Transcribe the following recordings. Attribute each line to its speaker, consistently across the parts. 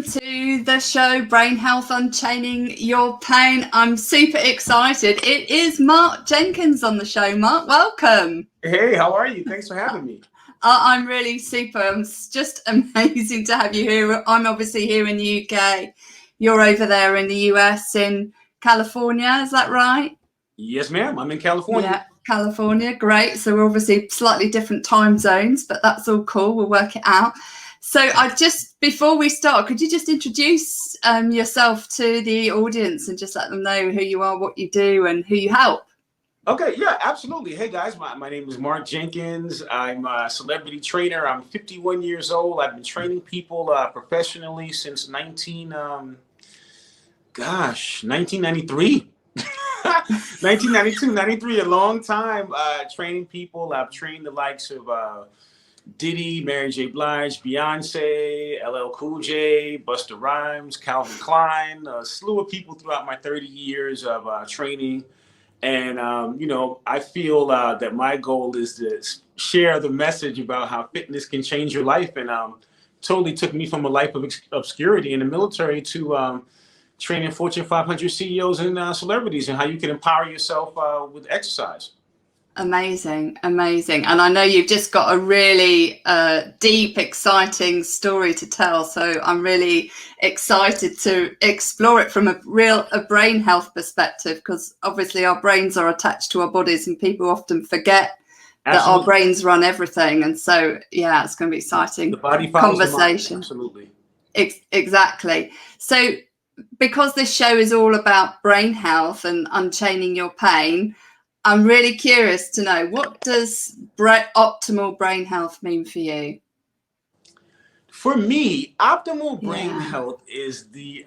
Speaker 1: welcome to the show Brain Health, Unchaining Your Pain. I'm super excited. It is Mark Jenkins on the show. Mark, welcome.
Speaker 2: Hey, how are you? Thanks for having me.
Speaker 1: I'm really super. It's just amazing to have you here. I'm obviously here in the UK. You're over there in the US, in California. Is that right?
Speaker 2: Yes, ma'am. I'm in California.
Speaker 1: Yeah, California. Great. So we're obviously slightly different time zones, but that's all cool. We'll work it out. So before we start, could you just introduce yourself to the audience and just let them know who you are, what you do, and who you help?
Speaker 2: Okay, yeah, absolutely. Hey, guys, my name is Mark Jenkins. I'm a celebrity trainer. I'm 51 years old. I've been training people professionally since 1993. 1992, 93, a long time training people. I've trained the likes of Diddy, J Blidge, Beyonce, LL Cool J, Busta Rhymes, Calvin Klein, a slew of people throughout my 30 years of training. And, I feel that my goal is to share the message about how fitness can change your life. And totally took me from a life of obscurity in the military to training Fortune 500 CEOs and celebrities and how you can empower yourself with exercise.
Speaker 1: Amazing. And I know you've just got a really deep, exciting story to tell. So I'm really excited to explore it from a brain health perspective, because obviously our brains are attached to our bodies and people often forget that our brains run everything. And so, yeah, it's going to be exciting.
Speaker 2: The body
Speaker 1: conversation.
Speaker 2: Absolutely.
Speaker 1: Exactly. So because this show is all about brain health and unchaining your pain, I'm really curious to know, what does optimal brain health mean for you?
Speaker 2: For me, optimal brain health is the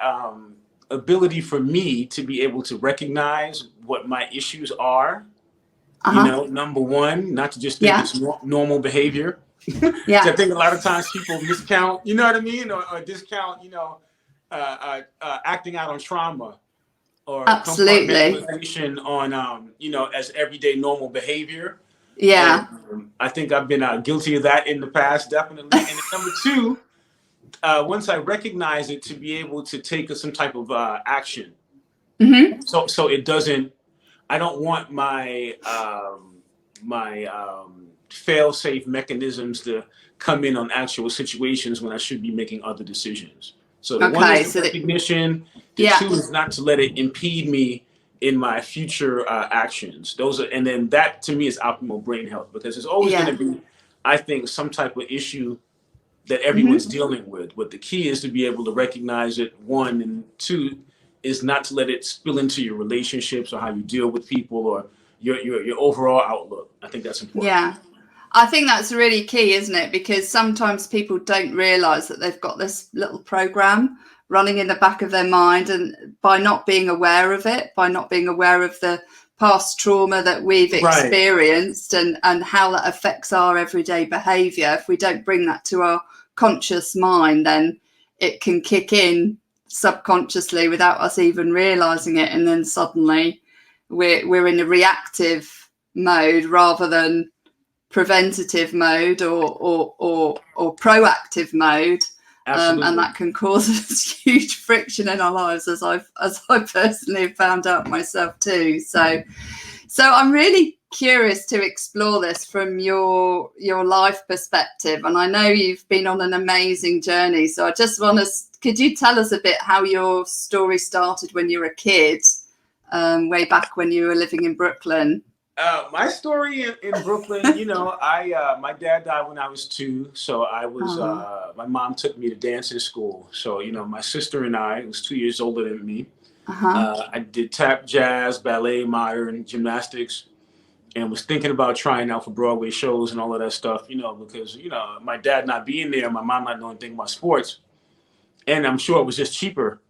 Speaker 2: ability for me to be able to recognize what my issues are. Number one, not to just think it's normal behavior. I think a lot of times people miscount, you know what I mean? Or discount, acting out on trauma. Or compartmentalization on, as everyday normal behavior.
Speaker 1: Yeah.
Speaker 2: And, I think I've been guilty of that in the past, definitely. And number two, once I recognize it, to be able to take some type of action.
Speaker 1: Mm-hmm.
Speaker 2: So it doesn't, I don't want my fail-safe mechanisms to come in on actual situations when I should be making other decisions. So the one is the recognition. The two is not to let it impede me in my future actions. And then that to me is optimal brain health, because there's always going to be, I think, some type of issue that everyone's dealing with. But the key is to be able to recognize it, one, and two is not to let it spill into your relationships or how you deal with people or your overall outlook. I think that's important.
Speaker 1: Yeah. I think that's really key, isn't it? Because sometimes people don't realize that they've got this little program running in the back of their mind, and by not being aware of it, by not being aware of the past trauma that we've experienced and how that affects our everyday behavior, if we don't bring that to our conscious mind, then it can kick in subconsciously without us even realizing it, and then suddenly we're in a reactive mode rather than preventative mode or proactive mode. And that can cause us huge friction in our lives, as I personally have found out myself too. So I'm really curious to explore this from your life perspective, and I know you've been on an amazing journey. So I just could you tell us a bit how your story started when you were a kid, way back when you were living in Brooklyn?
Speaker 2: My story in Brooklyn, my dad died when I was 2. So I was, my mom took me to dancing school. So, my sister and I, was 2 years older than me. I did tap, jazz, ballet, modern, gymnastics, and was thinking about trying out for Broadway shows and all of that stuff, because, my dad not being there, my mom not knowing anything about sports. And I'm sure it was just cheaper.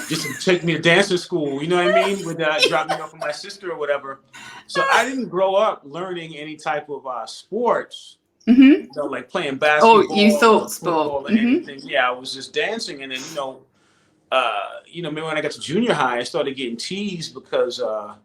Speaker 2: Just to take me to dancing school, you know what I mean? Would drop me off with my sister or whatever. So I didn't grow up learning any type of sports, like playing basketball.
Speaker 1: Oh, you thought sport.
Speaker 2: Or anything. Yeah, I was just dancing. And then, maybe when I got to junior high, I started getting teased because, I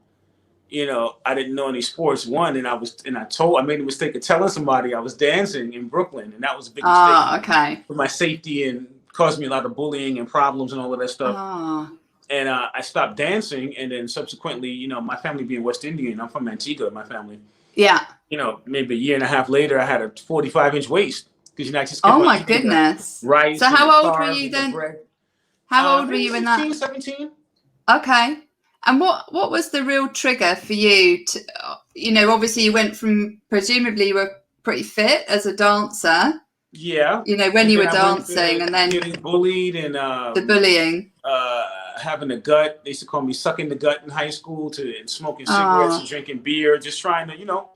Speaker 2: didn't know any sports. One, and I made the mistake of telling somebody I was dancing in Brooklyn. And that was a big mistake for my safety and caused me a lot of bullying and problems and all of that stuff.
Speaker 1: Oh.
Speaker 2: And I stopped dancing, and then subsequently, you know, my family being West Indian, I'm from Antigua, my family.
Speaker 1: Yeah.
Speaker 2: You know, maybe a year and a half later, I had a 45-inch waist because, you know, I just kept
Speaker 1: Oh
Speaker 2: on
Speaker 1: my
Speaker 2: eating
Speaker 1: goodness.
Speaker 2: rice.
Speaker 1: So how
Speaker 2: and
Speaker 1: old were
Speaker 2: carbs
Speaker 1: you
Speaker 2: and the
Speaker 1: then?
Speaker 2: bread.
Speaker 1: How old were you
Speaker 2: 16,
Speaker 1: in that?
Speaker 2: 17.
Speaker 1: Okay. And what was the real trigger for you to, you know, obviously you went from, presumably you were pretty fit as a dancer.
Speaker 2: Yeah.
Speaker 1: You know, when
Speaker 2: And
Speaker 1: you were
Speaker 2: then I went
Speaker 1: dancing,
Speaker 2: to
Speaker 1: and then
Speaker 2: getting bullied and
Speaker 1: the bullying.
Speaker 2: having a gut. They used to call me sucking the gut in high school, and smoking cigarettes
Speaker 1: Oh,
Speaker 2: and drinking beer, just trying to, you know,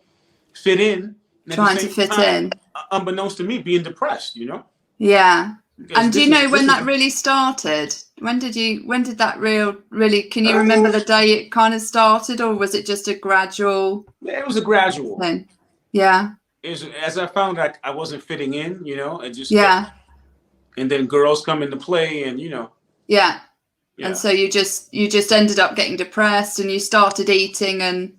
Speaker 2: fit in. And at the
Speaker 1: trying to
Speaker 2: same
Speaker 1: fit
Speaker 2: time,
Speaker 1: in.
Speaker 2: unbeknownst to me, being depressed, you know?
Speaker 1: Yeah.
Speaker 2: Because
Speaker 1: And do
Speaker 2: this
Speaker 1: you
Speaker 2: is
Speaker 1: know when
Speaker 2: this
Speaker 1: that
Speaker 2: is
Speaker 1: really started? When did that really, can you remember the day it kind of started, or was it just a gradual
Speaker 2: it was a gradual
Speaker 1: thing? Yeah.
Speaker 2: As I found I wasn't fitting in, you know, it just kept,
Speaker 1: Yeah.
Speaker 2: and then girls come into play, and you know,
Speaker 1: Yeah. And
Speaker 2: yeah,
Speaker 1: so you just ended up getting depressed, and you started eating and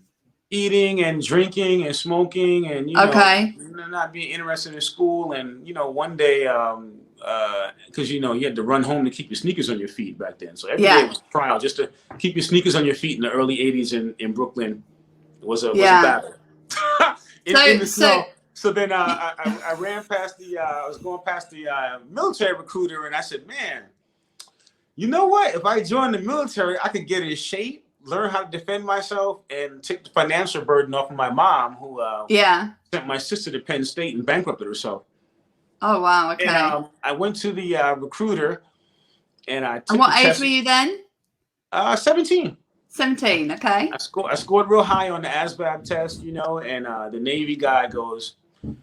Speaker 2: eating and drinking and smoking, and you know,
Speaker 1: okay.
Speaker 2: not being interested in school. And you know, one day, because you know, you had to run home to keep your sneakers on your feet back then, so every day it
Speaker 1: Yeah.
Speaker 2: was a trial just to keep your sneakers on your feet in the early '80s in Brooklyn. Was a
Speaker 1: Yeah.
Speaker 2: battle in the
Speaker 1: So
Speaker 2: snow. So then I ran past I was going past the military recruiter, and I said, man, you know what? If I join the military, I could get in shape, learn how to defend myself, and take the financial burden off of my mom, who
Speaker 1: yeah.
Speaker 2: sent my sister to Penn State and bankrupted herself.
Speaker 1: Oh wow, okay.
Speaker 2: And I went to the recruiter, and I
Speaker 1: And
Speaker 2: took the
Speaker 1: what age
Speaker 2: test.
Speaker 1: were you then?
Speaker 2: 17.
Speaker 1: 17, okay.
Speaker 2: I scored real high on the ASVAB test, you know, and the Navy guy goes,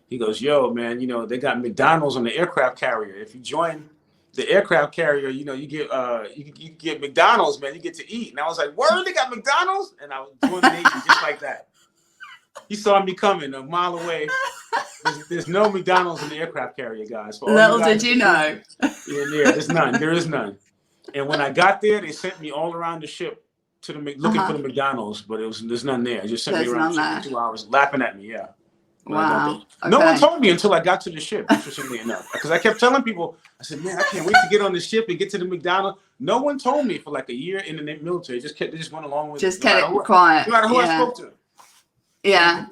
Speaker 2: yo, man, you know, they got McDonald's on the aircraft carrier. If you join the aircraft carrier, you know, you get McDonald's, man, you get to eat. And I was like, word, they got McDonald's? And I joined the Navy just like that. He saw me coming a mile away. There's no McDonald's in the aircraft carrier, guys.
Speaker 1: Little did you know.
Speaker 2: Yeah, there's none. There is none. And when I got there, they sent me all around the ship to looking for the McDonald's, but there's none there. It just sent me around the ship for 2 hours, laughing at me. Yeah.
Speaker 1: Wow. Okay.
Speaker 2: No one told me until I got to the ship, interestingly enough, because I kept telling people, I said, man, I can't wait to get on the ship and get to the McDonald's. No one told me for like a year in the military. They just went along with it.
Speaker 1: Just kept it quiet.
Speaker 2: No matter who I spoke to.
Speaker 1: Yeah,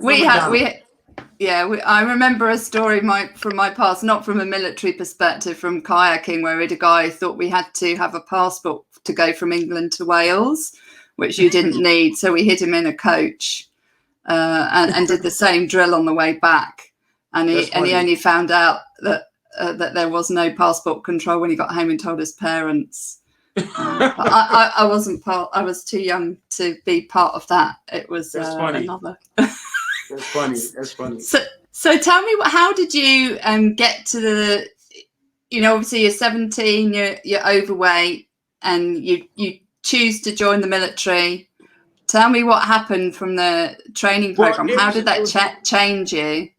Speaker 1: I remember a story from my past, not from a military perspective, from kayaking, where we had a guy who thought we had to have a passport to go from England to Wales, which you didn't need. So we hid him in a coach and did the same drill on the way back. And he only found out that there was no passport control when he got home and told his parents. I wasn't part. I was too young to be part of that. It was another.
Speaker 2: That's funny.
Speaker 1: So tell me, how did you get to the? You know, obviously you're 17, you're overweight, and you choose to join the military. Tell me what happened from the training program. How did that change you?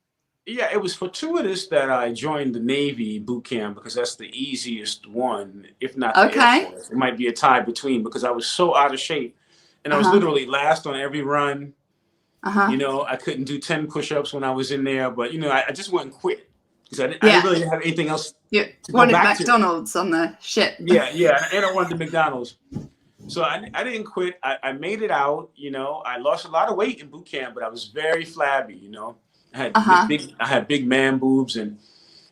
Speaker 2: Yeah, it was fortuitous that I joined the Navy boot camp because that's the easiest one, if not the Air Force. It might be a tie between because I was so out of shape, and I was literally last on every run. You know, I couldn't do 10 push-ups when I was in there, but you know, I just wouldn't quit because I didn't really have anything else.
Speaker 1: You wanted McDonald's on the ship.
Speaker 2: Yeah, and I wanted the McDonald's. So I didn't quit. I made it out. You know, I lost a lot of weight in boot camp, but I was very flabby. You know. I had big man boobs, and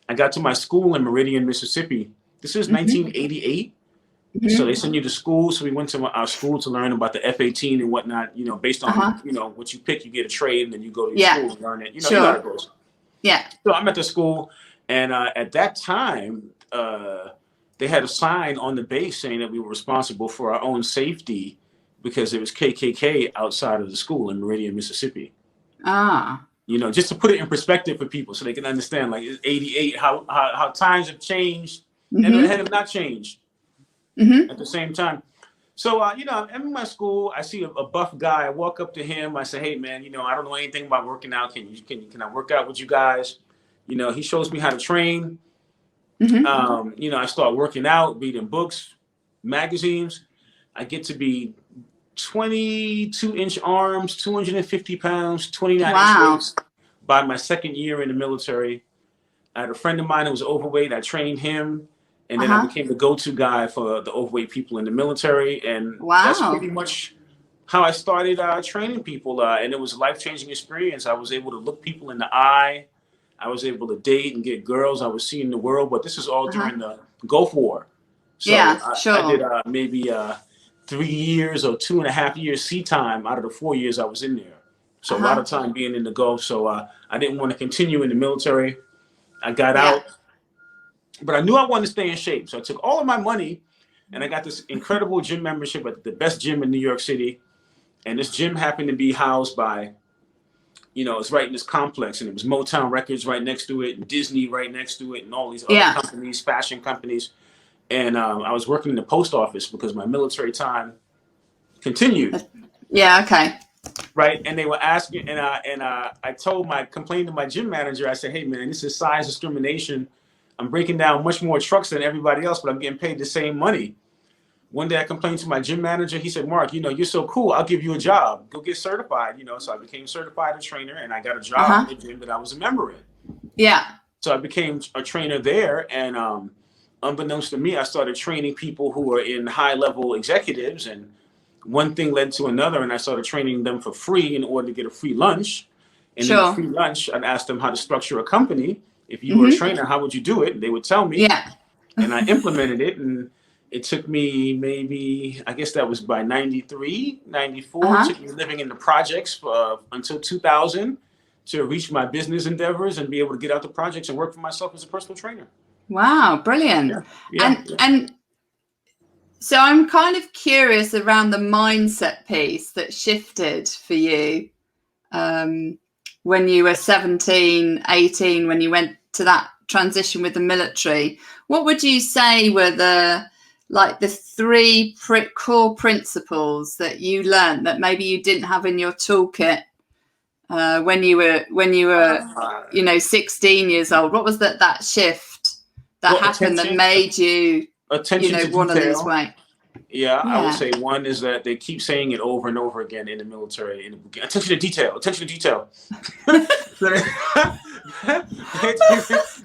Speaker 2: I got to my school in Meridian, Mississippi. This is 1988. So they send you to school. So we went to our school to learn about the F-18 and whatnot. You know, based on you know what you pick, you get a trade, and then you go to your school and learn it. You know, you know how it goes.
Speaker 1: Yeah.
Speaker 2: So I'm at the school, and at that time, they had a sign on the base saying that we were responsible for our own safety because it was KKK outside of the school in Meridian, Mississippi. You know, just to put it in perspective for people so they can understand, like, it's 88, how times have changed and have not changed at the same time. So, you know, I'm in my school. I see a buff guy. I walk up to him. I say, hey, man, you know, I don't know anything about working out. Can I work out with you guys? You know, he shows me how to train. You know, I start working out, reading books, magazines. I get to be 22-inch arms, 250 pounds, 29-inch waist by my second year in the military. I had a friend of mine who was overweight. I trained him, And then I became the go-to guy for the overweight people in the military. And that's
Speaker 1: Wow.
Speaker 2: pretty much how I started training people. And it was a life-changing experience. I was able to look people in the eye. I was able to date and get girls. I was seeing the world. But this is all during the Gulf War. So
Speaker 1: Yeah, sure.
Speaker 2: I did maybe 3 years or 2.5 years sea time out of the 4 years I was in there. So a lot of time being in the Gulf. So I didn't want to continue in the military. I got out. But I knew I wanted to stay in shape. So I took all of my money and I got this incredible gym membership at the best gym in New York City. And this gym happened to be housed by, it's right in this complex. And it was Motown Records right next to it, and Disney right next to it, and all these other companies, fashion companies. And I was working in the post office because my military time continued.
Speaker 1: Yeah, okay.
Speaker 2: Right. And they were asking, and I complained to my gym manager. I said, hey, man, this is size discrimination. I'm breaking down much more trucks than everybody else, but I'm getting paid the same money. One day I complained to my gym manager. He said, Mark, you're so cool. I'll give you a job. Go get certified. So I became certified a trainer, and I got a job in the gym that I was a member in.
Speaker 1: Yeah.
Speaker 2: So I became a trainer there. And unbeknownst to me, I started training people who were in high-level executives. And one thing led to another, and I started training them for free in order to get a free lunch. And in the free lunch, I'd ask them how to structure a company. If you were a trainer, how would you do it? They would tell me.
Speaker 1: Yeah.
Speaker 2: And I implemented it. And it took me maybe, I guess that was by 93, 94. It took me living in the projects until 2000 to reach my business endeavors and be able to get out the projects and work for myself as a personal trainer.
Speaker 1: Wow, brilliant. And so I'm kind of curious around the mindset piece that shifted for you when you were 17, 18, when you went to that transition with the military. What would you say were the 3 core principles that you learned that maybe you didn't have in your toolkit when you were 16 years old? What was that shift that happened that made you want to lose weight?
Speaker 2: Yeah, I would say one is that they keep saying it over and over again in the military. Attention to detail. Attention to detail.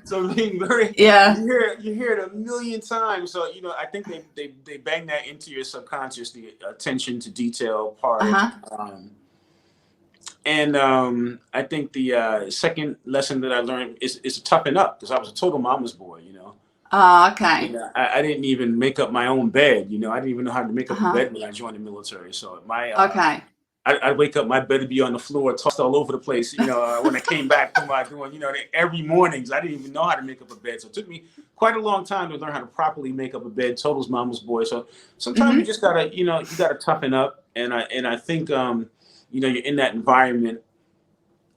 Speaker 2: So being very, you hear it a million times. So I think they bang that into your subconscious, the attention to detail part. And I think the second lesson that I learned is to toughen up, because I was a total mama's boy.
Speaker 1: Oh, okay.
Speaker 2: I didn't even make up my own bed. I didn't even know how to make up a bed when I joined the military. So I'd wake up, my bed would be on the floor, tossed all over the place. When I came back from doing, every mornings, I didn't even know how to make up a bed. So it took me quite a long time to learn how to properly make up a bed. Total's mama's boy. So sometimes you just gotta, you gotta toughen up. And I think, you're in that environment,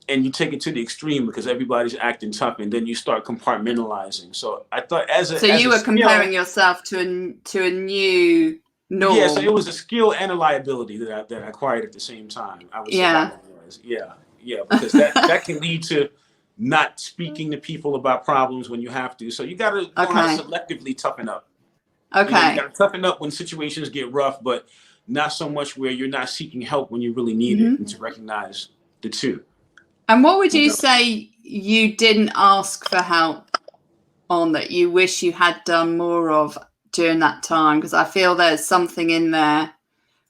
Speaker 2: and you take it to the extreme because everybody's acting tough, and then you start compartmentalizing. So I thought
Speaker 1: you were comparing yourself to a new norm.
Speaker 2: Yeah, so it was a skill and a liability that I acquired at the same time. I would say that one was. Yeah, because that can lead to not speaking to people about problems when you have to. So you got to learn how to selectively toughen up.
Speaker 1: Okay.
Speaker 2: You got to toughen up when situations get rough, but not so much where you're not seeking help when you really need it, and to recognize the two.
Speaker 1: And what would you say you didn't ask for help on that you wish you had done more of during that time? Because I feel there's something in there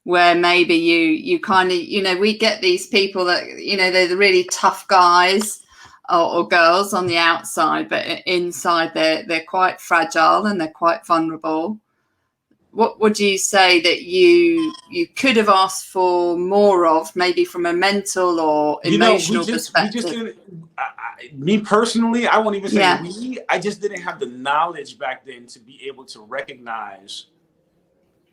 Speaker 1: where maybe you kind of, we get these people that, they're the really tough guys or girls on the outside, but inside they're quite fragile and they're quite vulnerable. What would you say that you could have asked for more of, maybe from a mental or emotional perspective?
Speaker 2: Me personally, I won't even say we. I just didn't have the knowledge back then to be able to recognize.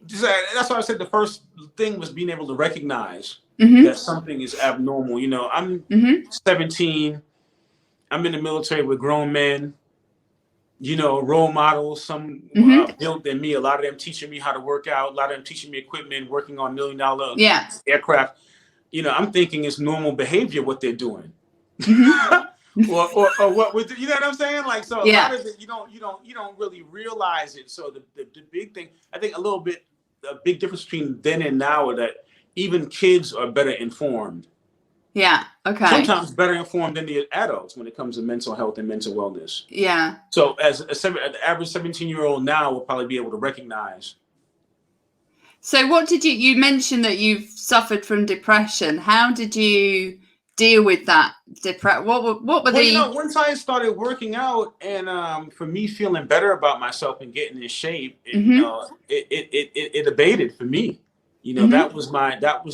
Speaker 2: That's why I said the first thing was being able to recognize that something is abnormal. I'm 17. I'm in the military with grown men. Role models, some built than me, a lot of them teaching me how to work out, a lot of them teaching me equipment, working on $1 million aircraft. I'm thinking it's normal behavior what they're doing. or what with you know what I'm saying? Like, so a lot of it you don't really realize it. So the big thing, I think a big difference between then and now is that even kids are better informed.
Speaker 1: Yeah. Okay.
Speaker 2: Sometimes better informed than the adults when it comes to mental health and mental wellness.
Speaker 1: Yeah.
Speaker 2: So as an average 17-year-old now will probably be able to recognize.
Speaker 1: So what did you mentioned that you've suffered from depression. How did you deal with that depression? What were
Speaker 2: well, you know, once I started working out and for me feeling better about myself and getting in shape, you know, it abated for me. You know, that was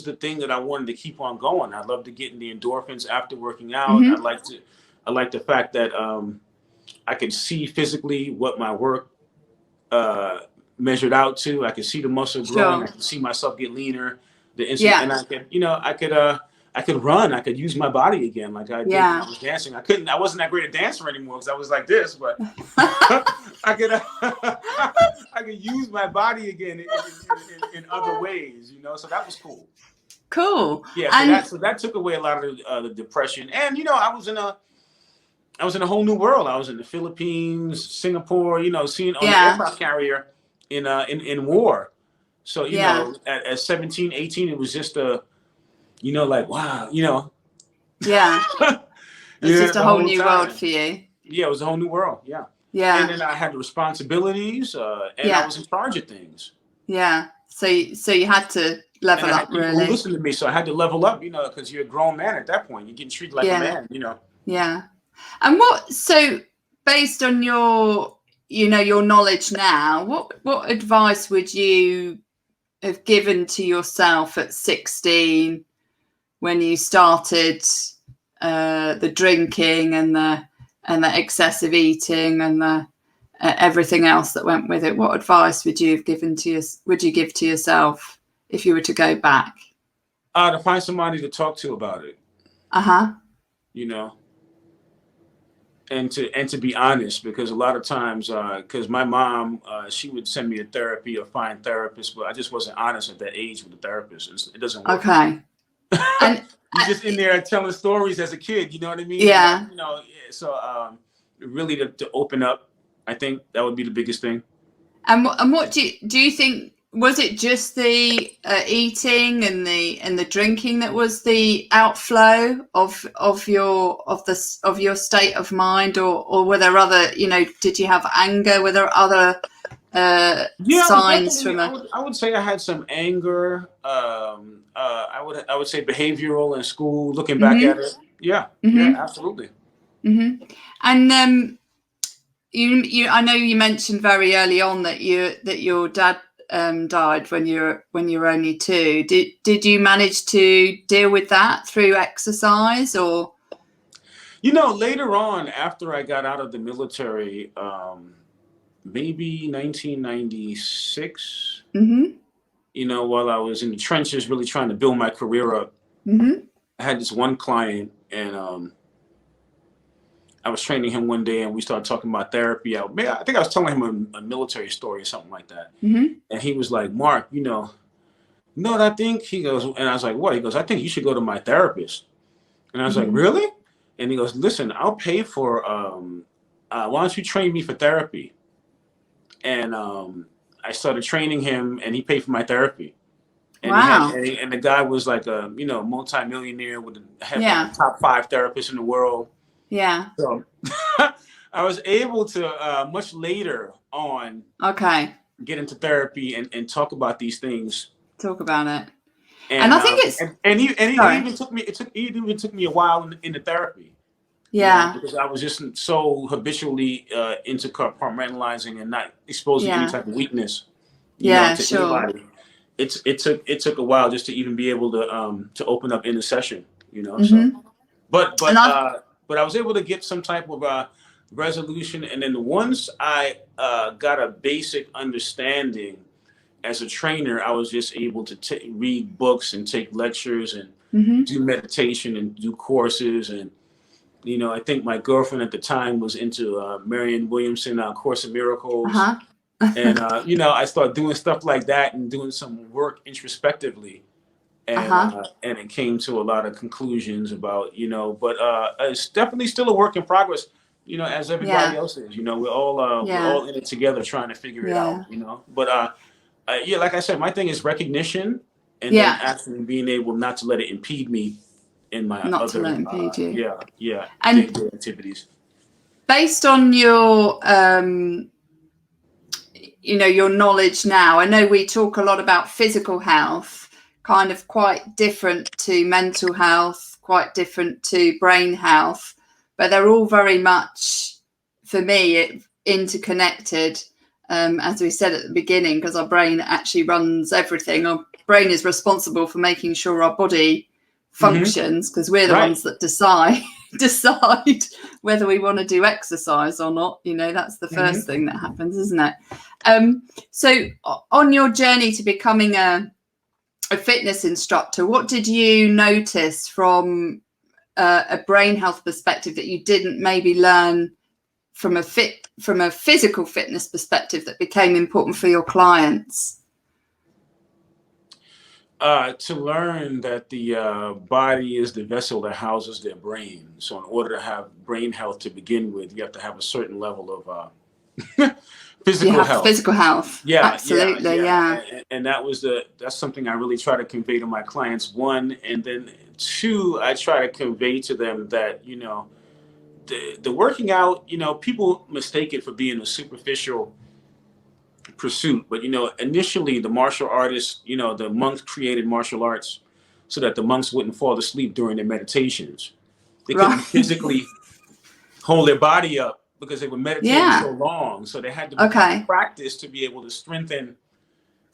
Speaker 2: the thing that I wanted to keep on going. I love to get in the endorphins after working out. I like the fact that I could see physically what my work measured out to. I could see the muscle growing. I could see myself get leaner. And I could, you know, I could run. I could use my body again, like I did when I was dancing. I wasn't that great a dancer anymore because I was like this, but I could use my body again in other ways, you know. So that was cool.
Speaker 1: Cool.
Speaker 2: Yeah. So that took away a lot of the depression. And you know, I was in a whole new world. I was in the Philippines, Singapore, you know, seeing on the aircraft carrier in war. So, you know, at 17, 18, it was just you know, like, wow, you know.
Speaker 1: Yeah. It's just a whole new world for you.
Speaker 2: Yeah, it was a whole new world. Yeah.
Speaker 1: Yeah.
Speaker 2: And then I had the responsibilities and I was in charge of things.
Speaker 1: Yeah. So you had to level up, really.
Speaker 2: Listen to me. So I had to level up, you know, because you're a grown man at that point. You're getting treated like a man, you know.
Speaker 1: Yeah. And so based on your, you know, your knowledge now, what advice would you have given to yourself at 16 when you started the drinking and the excessive eating and the everything else that went with it? What advice would you give to yourself if you were to go back?
Speaker 2: To find somebody to talk to about it. You know. And to be honest, because a lot of times, because my mom, she would send me to therapy or find therapists, but I just wasn't honest at that age with the therapist. It doesn't work.
Speaker 1: Okay. And
Speaker 2: you're just in there telling stories as a kid, you know what I mean?
Speaker 1: Yeah.
Speaker 2: You know, so really to open up, I think that would be the biggest thing. And
Speaker 1: what do you think? Was it just the eating and the drinking that was the outflow of your state of mind, or were there other, you know, did you have anger? Were there other signs from
Speaker 2: I would say I had some anger. I would say behavioral in school. Looking back at it, yeah, absolutely.
Speaker 1: And you I know you mentioned very early on that your dad died when you were only 2. Did you manage to deal with that through exercise, or?
Speaker 2: You know, later on, after I got out of the military, maybe 1996. You know, while I was in the trenches, really trying to build my career up, I had this one client, and I was training him one day, and we started talking about therapy. I think I was telling him a military story or something like that. And he was like, "Mark, you know what I think?" He goes, and I was like, "What?" He goes, "I think you should go to my therapist." And I was like, "Really?" And he goes, "Listen, I'll pay for, why don't you train me for therapy?" And I started training him, and he paid for my therapy. And
Speaker 1: wow.
Speaker 2: And the guy was like a, you know, multi-millionaire with the top 5 therapists in the world.
Speaker 1: Yeah.
Speaker 2: So I was able to much later on get into therapy and talk about these things.
Speaker 1: Talk about it. And I think it's
Speaker 2: and it even took me a while in the therapy.
Speaker 1: Yeah.
Speaker 2: You know, because I was just so habitually into compartmentalizing and not exposing any type of weakness. You know, to anybody. It took a while just to even be able to open up in the session. You know. So, but I was able to get some type of resolution, and then once I got a basic understanding as a trainer, I was just able to read books and take lectures and do meditation and do courses. And you know, I think my girlfriend at the time was into Marianne Williamson, Course in Miracles. And you know, I started doing stuff like that and doing some work introspectively. And it came to a lot of conclusions about, you know, but it's definitely still a work in progress, you know, as everybody else is. You know, we're all in it together trying to figure it out, you know. But like I said, my thing is recognition, and then actually being able not to let it impede me in my
Speaker 1: not to
Speaker 2: other,
Speaker 1: let it impede you.
Speaker 2: day-to-day
Speaker 1: And
Speaker 2: activities.
Speaker 1: based on your your knowledge now, I know we talk a lot about physical health, kind of quite different to mental health, quite different to brain health, but they're all very much, for me, interconnected. As we said at the beginning, because our brain actually runs everything. Our brain is responsible for making sure our body functions, because we're the ones that decide whether we want to do exercise or not. That's the first thing that happens, isn't it? So on your journey to becoming a fitness instructor, what did you notice from a brain health perspective that you didn't maybe learn from a physical fitness perspective that became important for your clients?
Speaker 2: To learn that the body is the vessel that houses their brain. So in order to have brain health to begin with, you have to have a certain level of physical health.
Speaker 1: Physical health.
Speaker 2: Yeah,
Speaker 1: absolutely. Yeah.
Speaker 2: And that's something I really try to convey to my clients. One, and then two, I try to convey to them that, the working out, people mistake it for being a superficial pursuit. But, initially the martial artists, the monks created martial arts so that the monks wouldn't fall asleep during their meditations. They couldn't physically hold their body up because they were meditating so long. So they had to practice to be able to strengthen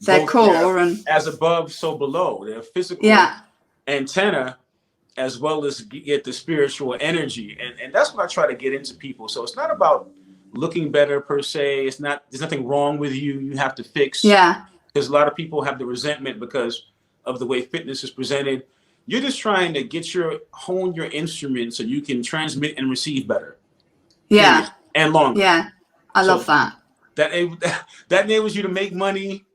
Speaker 1: their core and
Speaker 2: as above, so below, their physical antenna, as well as get the spiritual energy. And that's what I try to get into people. So it's not about looking better per se. There's nothing wrong with you. You have to fix.
Speaker 1: Yeah.
Speaker 2: Because a lot of people have the resentment because of the way fitness is presented. You're just trying to hone your instrument so you can transmit and receive better.
Speaker 1: Yeah.
Speaker 2: Period. And longer.
Speaker 1: Yeah. I love that.
Speaker 2: That enables you to make money,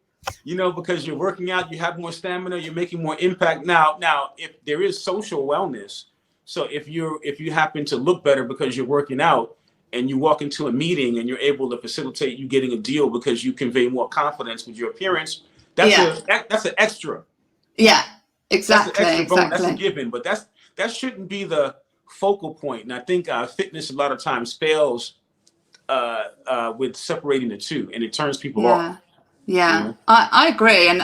Speaker 2: because you're working out, you have more stamina, you're making more impact. Now, if there is social wellness, so if you happen to look better because you're working out and you walk into a meeting and you're able to facilitate you getting a deal because you convey more confidence with your appearance, that's an extra.
Speaker 1: Yeah, exactly.
Speaker 2: That's an extra bonus. That's a given, but that shouldn't be the focal point. And I think fitness a lot of times fails with separating the two, and it turns people off.
Speaker 1: Yeah, I agree. And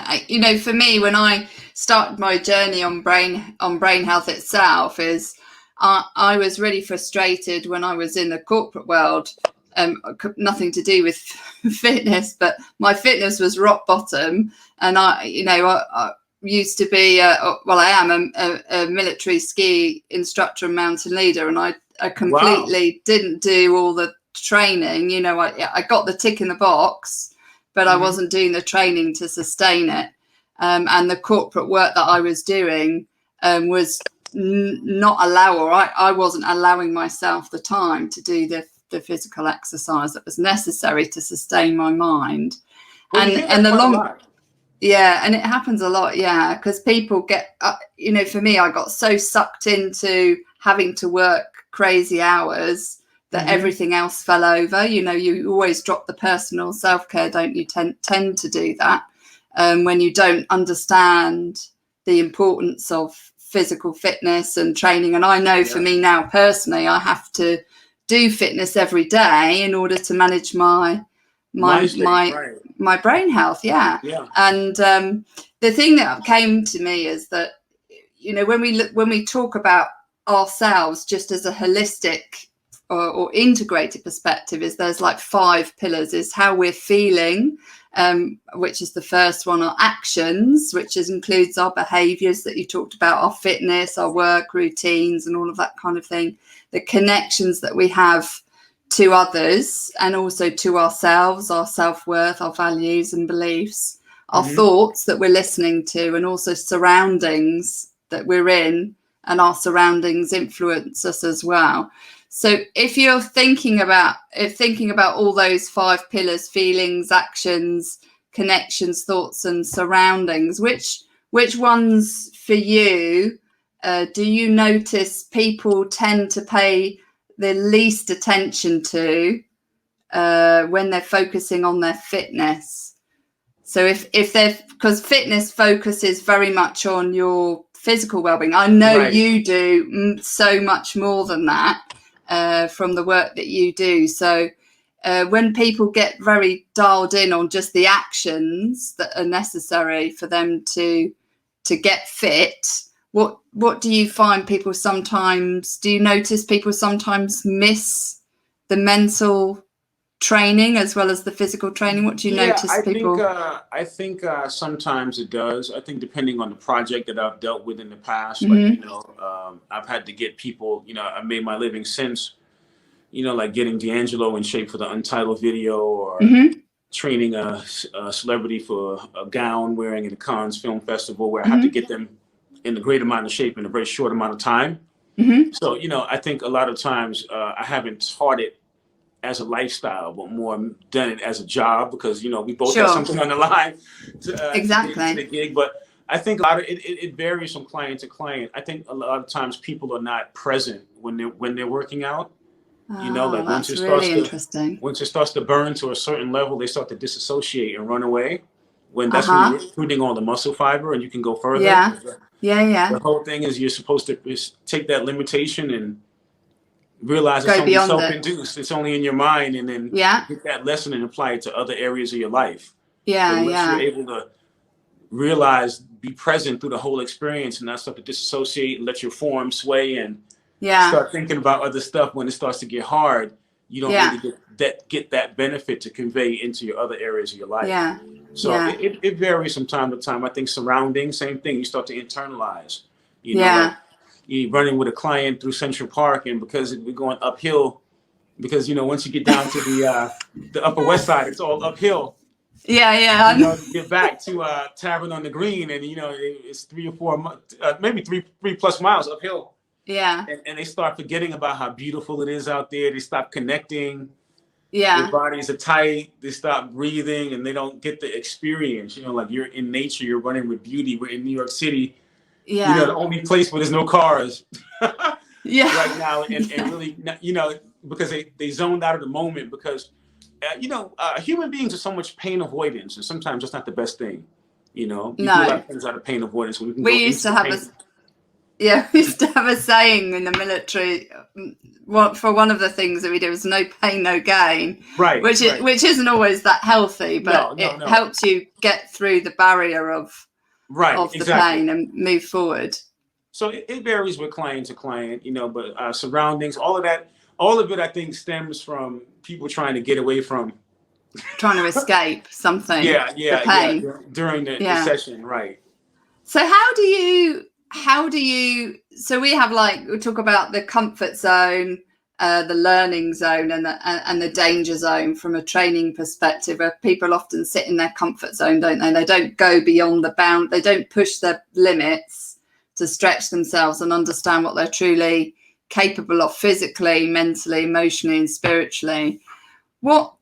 Speaker 1: for me, when I started my journey on brain health itself, is I was really frustrated when I was in the corporate world. Nothing to do with fitness, but my fitness was rock bottom, and I used to be I am a military ski instructor and mountain leader, and I completely didn't do all the training. I got the tick in the box, but I wasn't doing the training to sustain it. And the corporate work that I was doing was I wasn't allowing myself the time to do the physical exercise that was necessary to sustain my mind. And it happens a lot, because people get, for me, I got so sucked into having to work crazy hours that everything else fell over. You always drop the personal self-care, don't you? Tend to do that when you don't understand the importance of physical fitness and training. And I know for me now personally, I have to do fitness every day in order to manage my brain health. And the thing that came to me is that when we talk about ourselves just as a holistic or integrated perspective, is there's like 5 pillars. Is how we're feeling, which is the first one. Our actions, which includes our behaviors that you talked about, our fitness, our work routines, and all of that kind of thing. The connections that we have to others and also to ourselves, our self-worth, our values and beliefs, our thoughts that we're listening to, and also surroundings that we're in, and our surroundings influence us as well. So if you're thinking about all those 5 pillars, feelings, actions, connections, thoughts and surroundings, which ones for you do you notice people tend to pay the least attention to when they're focusing on their fitness? So if they're, because fitness focuses very much on your physical well-being. I know
Speaker 2: Right.
Speaker 1: you do so much more than that from the work that you do. So when people get very dialed in on just the actions that are necessary for them to get fit, what do you find people sometimes, do you notice people sometimes miss the mental training as well as the physical training? What do you notice people?
Speaker 2: I think sometimes it does. I think depending on the project that I've dealt with in the past, like,
Speaker 1: Mm-hmm.
Speaker 2: I've had to get people, I made my living since, like getting D'Angelo in shape for the Untitled video, or
Speaker 1: Mm-hmm.
Speaker 2: training a celebrity for a gown wearing at the Cannes Film Festival, where I have to
Speaker 1: Mm-hmm.
Speaker 2: get them in a great amount of shape in a very short amount of time.
Speaker 1: Mm-hmm.
Speaker 2: So, I think a lot of times I haven't taught it as a lifestyle, but more done it as a job, because, we both have
Speaker 1: Sure.
Speaker 2: something on the line to get into the
Speaker 1: Exactly.
Speaker 2: gig. But I think a lot of it varies from client to client. I think a lot of times people are not present when they're working out.
Speaker 1: Oh,
Speaker 2: Like
Speaker 1: that's really interesting.
Speaker 2: once it starts to burn to a certain level, they start to disassociate and run away. That's when you're
Speaker 1: Uh-huh.
Speaker 2: recruiting all the muscle fiber and you can go further.
Speaker 1: Yeah. Yeah.
Speaker 2: The whole thing is you're supposed to take that limitation and realize it's
Speaker 1: Go
Speaker 2: only
Speaker 1: beyond it.
Speaker 2: self-induced. It's only in your mind, and then
Speaker 1: Yeah.
Speaker 2: get that lesson and apply it to other areas of your life. But
Speaker 1: Yeah.
Speaker 2: unless you're
Speaker 1: Yeah.
Speaker 2: able to realize, be present through the whole experience, and not start to disassociate and let your form sway and
Speaker 1: Yeah.
Speaker 2: start thinking about other stuff when it starts to get hard, you don't
Speaker 1: Yeah.
Speaker 2: really get that benefit to convey into your other areas of your life.
Speaker 1: Yeah.
Speaker 2: So
Speaker 1: Yeah.
Speaker 2: it varies from time to time. I think surroundings, same thing. You start to internalize, like
Speaker 1: Yeah.
Speaker 2: you running with a client through Central Park, and because we're going uphill, because once you get down to the Upper West Side, it's all uphill.
Speaker 1: Yeah. Yeah.
Speaker 2: To get back to Tavern on the Green, and it's 3 or 4, maybe three plus miles uphill.
Speaker 1: Yeah.
Speaker 2: And they start forgetting about how beautiful it is out there. They stop connecting.
Speaker 1: Yeah.
Speaker 2: Their bodies are tight. They stop breathing, and they don't get the experience. Like, you're in nature, you're running with beauty. We're in New York City.
Speaker 1: Yeah.
Speaker 2: The only place where there's no cars
Speaker 1: Yeah.
Speaker 2: right now, and really, because they zoned out of the moment, because human beings are so much pain avoidance, and sometimes that's not the best thing. You do a lot of things out of pain avoidance when we can
Speaker 1: We
Speaker 2: go
Speaker 1: used
Speaker 2: into
Speaker 1: to have
Speaker 2: pain.
Speaker 1: we used to have a saying in the military. For one of the things that we do is no pain, no gain.
Speaker 2: Right.
Speaker 1: Which isn't always that healthy, but
Speaker 2: No.
Speaker 1: helps you get through the barrier of
Speaker 2: Exactly.
Speaker 1: the pain and move forward.
Speaker 2: So it varies with client to client, but surroundings, all of it, I think, stems from people trying to get away from,
Speaker 1: trying to escape something.
Speaker 2: The pain during the session, right? So
Speaker 1: how do you? So we talk about the comfort zone, the learning zone, and the danger zone from a training perspective, where people often sit in their comfort zone, don't they? They don't go beyond the bound. They don't push their limits to stretch themselves and understand what they're truly capable of, physically, mentally, emotionally, and spiritually. What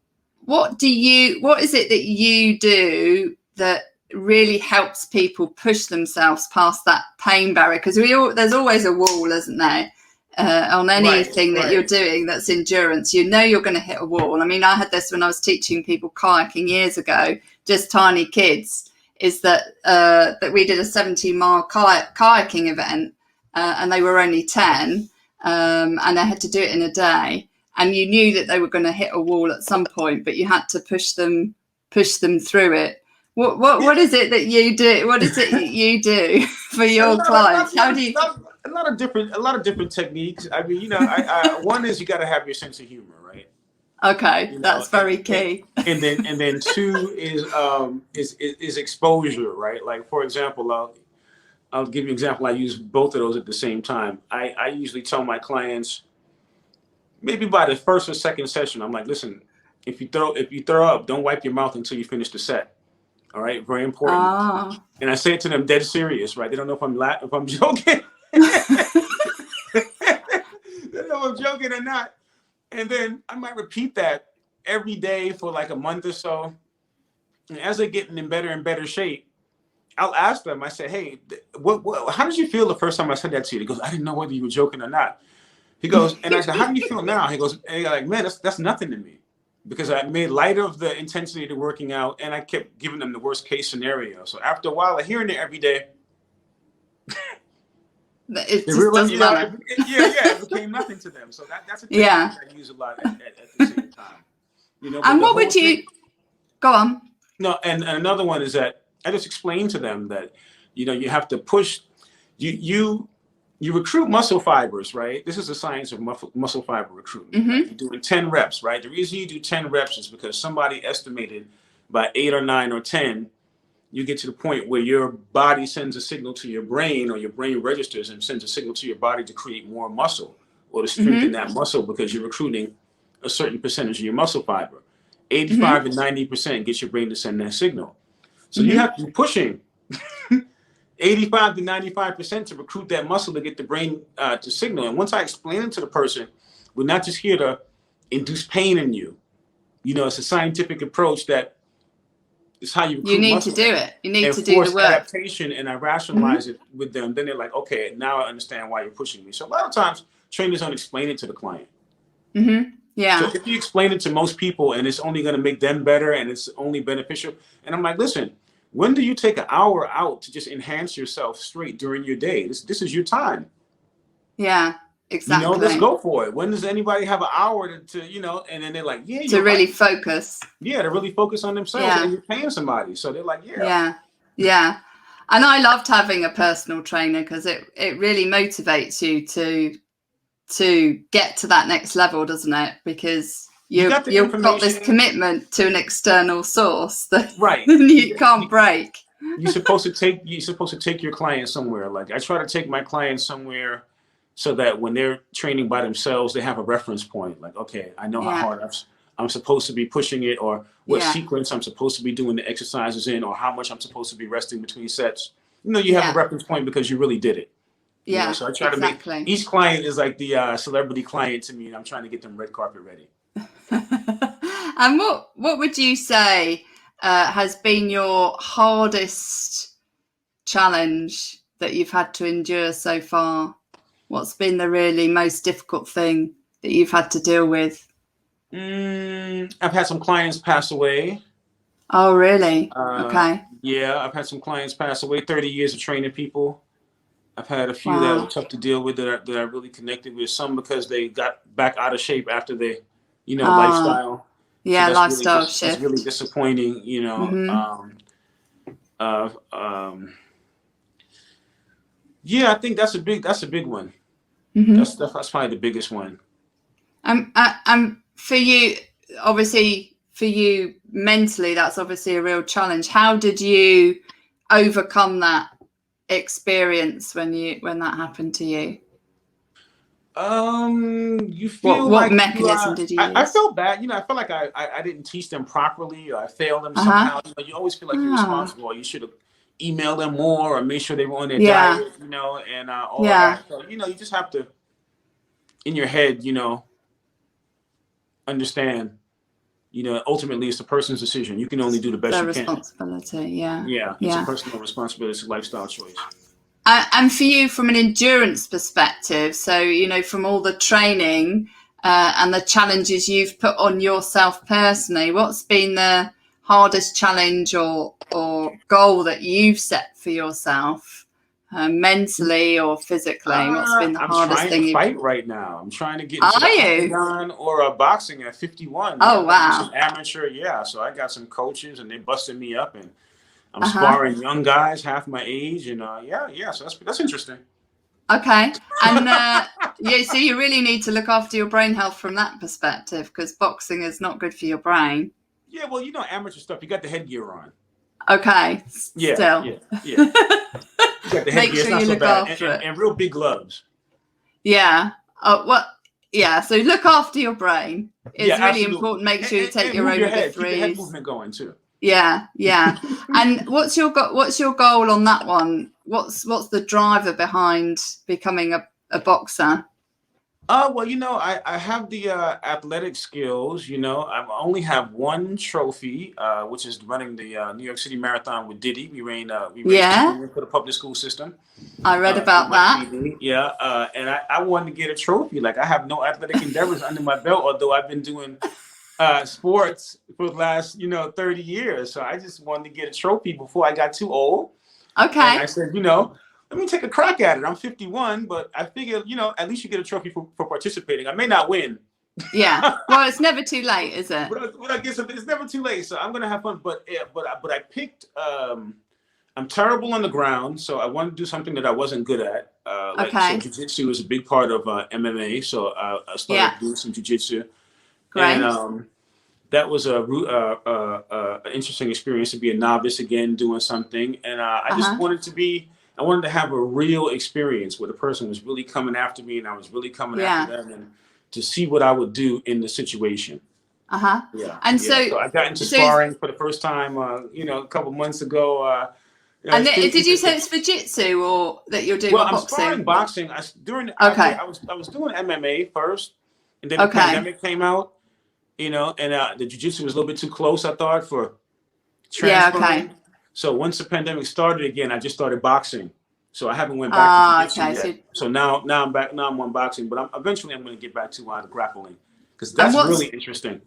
Speaker 1: is it that you do that really helps people push themselves past that pain barrier? Because there's always a wall, isn't there, on anything that you're doing that's endurance. You're going to hit a wall. I mean, I had this when I was teaching people kayaking years ago, just tiny kids, is that we did a 17-mile kayaking event, and they were only 10, and they had to do it in a day. And you knew that they were going to hit a wall at some point, but you had to push them through it. What is it that you do? What is it that you do for your clients? How do you?
Speaker 2: A lot of different techniques. I mean, one is you got to have your sense of humor, right?
Speaker 1: Okay, that's very key.
Speaker 2: And then two is exposure, right? Like, for example, I'll give you an example. I use both of those at the same time. I usually tell my clients, maybe by the first or second session, I'm like, listen, if you throw up, don't wipe your mouth until you finish the set. All right, very important. And I say it to them dead serious, right? They don't know if I'm joking. They don't know if I'm joking or not. And then I might repeat that every day for like a month or so. And as they're getting in better and better shape, I'll ask them. I say, hey, how did you feel the first time I said that to you? He goes, I didn't know whether you were joking or not. He goes, and I said, how do you feel now? He goes, and like, man, that's nothing to me, because I made light of the intensity of the working out, and I kept giving them the worst case scenario. So after a while of hearing it every day,
Speaker 1: It
Speaker 2: They
Speaker 1: just
Speaker 2: realize,
Speaker 1: doesn't matter.
Speaker 2: it became nothing to them. So that's a technique
Speaker 1: Yeah.
Speaker 2: I use a lot at the same time. But
Speaker 1: And
Speaker 2: the
Speaker 1: what
Speaker 2: whole
Speaker 1: would
Speaker 2: thing.
Speaker 1: you go on?
Speaker 2: No, and another one is that I just explained to them that, you have to push. You recruit muscle fibers, right? This is the science of muscle fiber recruitment. Right? You're doing 10 reps, right? The reason you do 10 reps is because somebody estimated by 8 or 9 or 10, you get to the point where your body sends a signal to your brain, or your brain registers and sends a signal to your body to create more muscle or to strengthen that muscle, because you're recruiting a certain percentage of your muscle fiber. 85 and 90% gets your brain to send that signal. So you have to be pushing 85 to 95% to recruit that muscle to get the brain to signal. And once I explain it to the person, we're not just here to induce pain in you. It's a scientific approach that is how you recruit
Speaker 1: You need
Speaker 2: muscle.
Speaker 1: to do it. You need
Speaker 2: And
Speaker 1: to do the
Speaker 2: force
Speaker 1: work.
Speaker 2: adaptation, and I rationalize it with them. Then they're like, okay, now I understand why you're pushing me. So a lot of times trainers don't explain it to the client.
Speaker 1: Yeah.
Speaker 2: So if you explain it to most people and it's only going to make them better and it's only beneficial. And I'm like, listen, when do you take an hour out to just enhance yourself straight during your day? This is your time.
Speaker 1: Yeah, exactly.
Speaker 2: Let's go for it. When does anybody have an hour to and then they're like, yeah,
Speaker 1: to
Speaker 2: you're
Speaker 1: really
Speaker 2: right.
Speaker 1: focus.
Speaker 2: Yeah, to really focus on themselves, and you're paying somebody. So they're like,
Speaker 1: Yeah. And I loved having a personal trainer because it really motivates you to get to that next level, doesn't it? Because you've got this commitment to an external source that you can't break.
Speaker 2: You're supposed to take your client somewhere. Like I try to take my clients somewhere so that when they're training by themselves, they have a reference point. Like, okay, I know how hard I'm supposed to be pushing it, or what sequence I'm supposed to be doing the exercises in, or how much I'm supposed to be resting between sets. You have a reference point because you really did it. So I try to make each client is like the celebrity client to me, and I'm trying to get them red carpet ready.
Speaker 1: And what would you say has been your hardest challenge that you've had to endure so far? What's been the really most difficult thing that you've had to deal with?
Speaker 2: I've had some clients pass away.
Speaker 1: Oh, really? Okay.
Speaker 2: Yeah, I've had some clients pass away. 30 years of training people. I've had a few that were tough to deal with that I really connected with. Some because they got back out of shape after they, lifestyle.
Speaker 1: Yeah,
Speaker 2: so
Speaker 1: lifestyle shift.
Speaker 2: That's really disappointing, Yeah, I think that's a big one. That's probably the biggest one.
Speaker 1: For you, obviously, for you mentally, that's obviously a real challenge. How did you overcome that experience when that happened to you?
Speaker 2: You feel
Speaker 1: what mechanism did you use?
Speaker 2: I felt bad. I felt like I didn't teach them properly, or I failed them somehow. You always feel like you're responsible. You should have emailed them more, or made sure they were on their diet, and all of that. So, you just have to, in your head, understand, ultimately it's the person's decision. You can only do the best you can.
Speaker 1: Responsibility,
Speaker 2: Yeah, it's a personal responsibility. It's a lifestyle choice.
Speaker 1: And for you, from an endurance perspective, so, from all the training and the challenges you've put on yourself personally, what's been the hardest challenge or goal that you've set for yourself, mentally or physically? What's been the hardest thing?
Speaker 2: I'm trying to fight right now. I'm trying to get into the octagon or boxing at 51.
Speaker 1: Oh, wow.
Speaker 2: Amateur, so I got some coaches, and they busted me up, and I'm sparring young guys half my age, and so that's interesting.
Speaker 1: Okay, and so you really need to look after your brain health from that perspective, because boxing is not good for your brain.
Speaker 2: Yeah, well, amateur stuff, you got the headgear on.
Speaker 1: Okay, still.
Speaker 2: Yeah. You got the headgear.
Speaker 1: Make sure you look after it.
Speaker 2: And real big gloves.
Speaker 1: Yeah. So look after your brain. It's really important. Make sure you take your omega-3s.
Speaker 2: Keep the head movement going too.
Speaker 1: Yeah. And what's your goal on that one? What's the driver behind becoming a boxer?
Speaker 2: Well, I have the athletic skills. I only have one trophy, which is running the New York City Marathon with Diddy. We raised $2 for the public school system.
Speaker 1: I read about that.
Speaker 2: And I wanted to get a trophy. Like, I have no athletic endeavors under my belt, although I've been doing sports for the last 30 years. So I just wanted to get a trophy before I got too old.
Speaker 1: Okay.
Speaker 2: And I said, let me take a crack at it. I'm 51, but I figure, you know, at least you get a trophy for participating. I may not win.
Speaker 1: Yeah. Well, it's never too late, is it?
Speaker 2: But I guess it's never too late. So I'm gonna have fun. But I picked. I'm terrible on the ground, so I wanted to do something that I wasn't good at. So jiu-jitsu is a big part of MMA. So I started doing some jiu-jitsu.
Speaker 1: Great.
Speaker 2: And that was an interesting experience to be a novice again doing something. And I just wanted to have a real experience where the person was really coming after me and I was really coming after them, and to see what I would do in the situation.
Speaker 1: And so
Speaker 2: I got into sparring for the first time, a couple months ago.
Speaker 1: And did you say it's for jiu-jitsu or that you're doing boxing?
Speaker 2: I'm sparring boxing. I was doing MMA first, and then the pandemic came out, and the jiu-jitsu was a little bit too close, I thought, for transferring. So once the pandemic started again, I just started boxing. So I haven't went back to jiu-jitsu yet. So now I'm back. Now I'm on boxing, but eventually I'm going to get back to the grappling, because that's really interesting.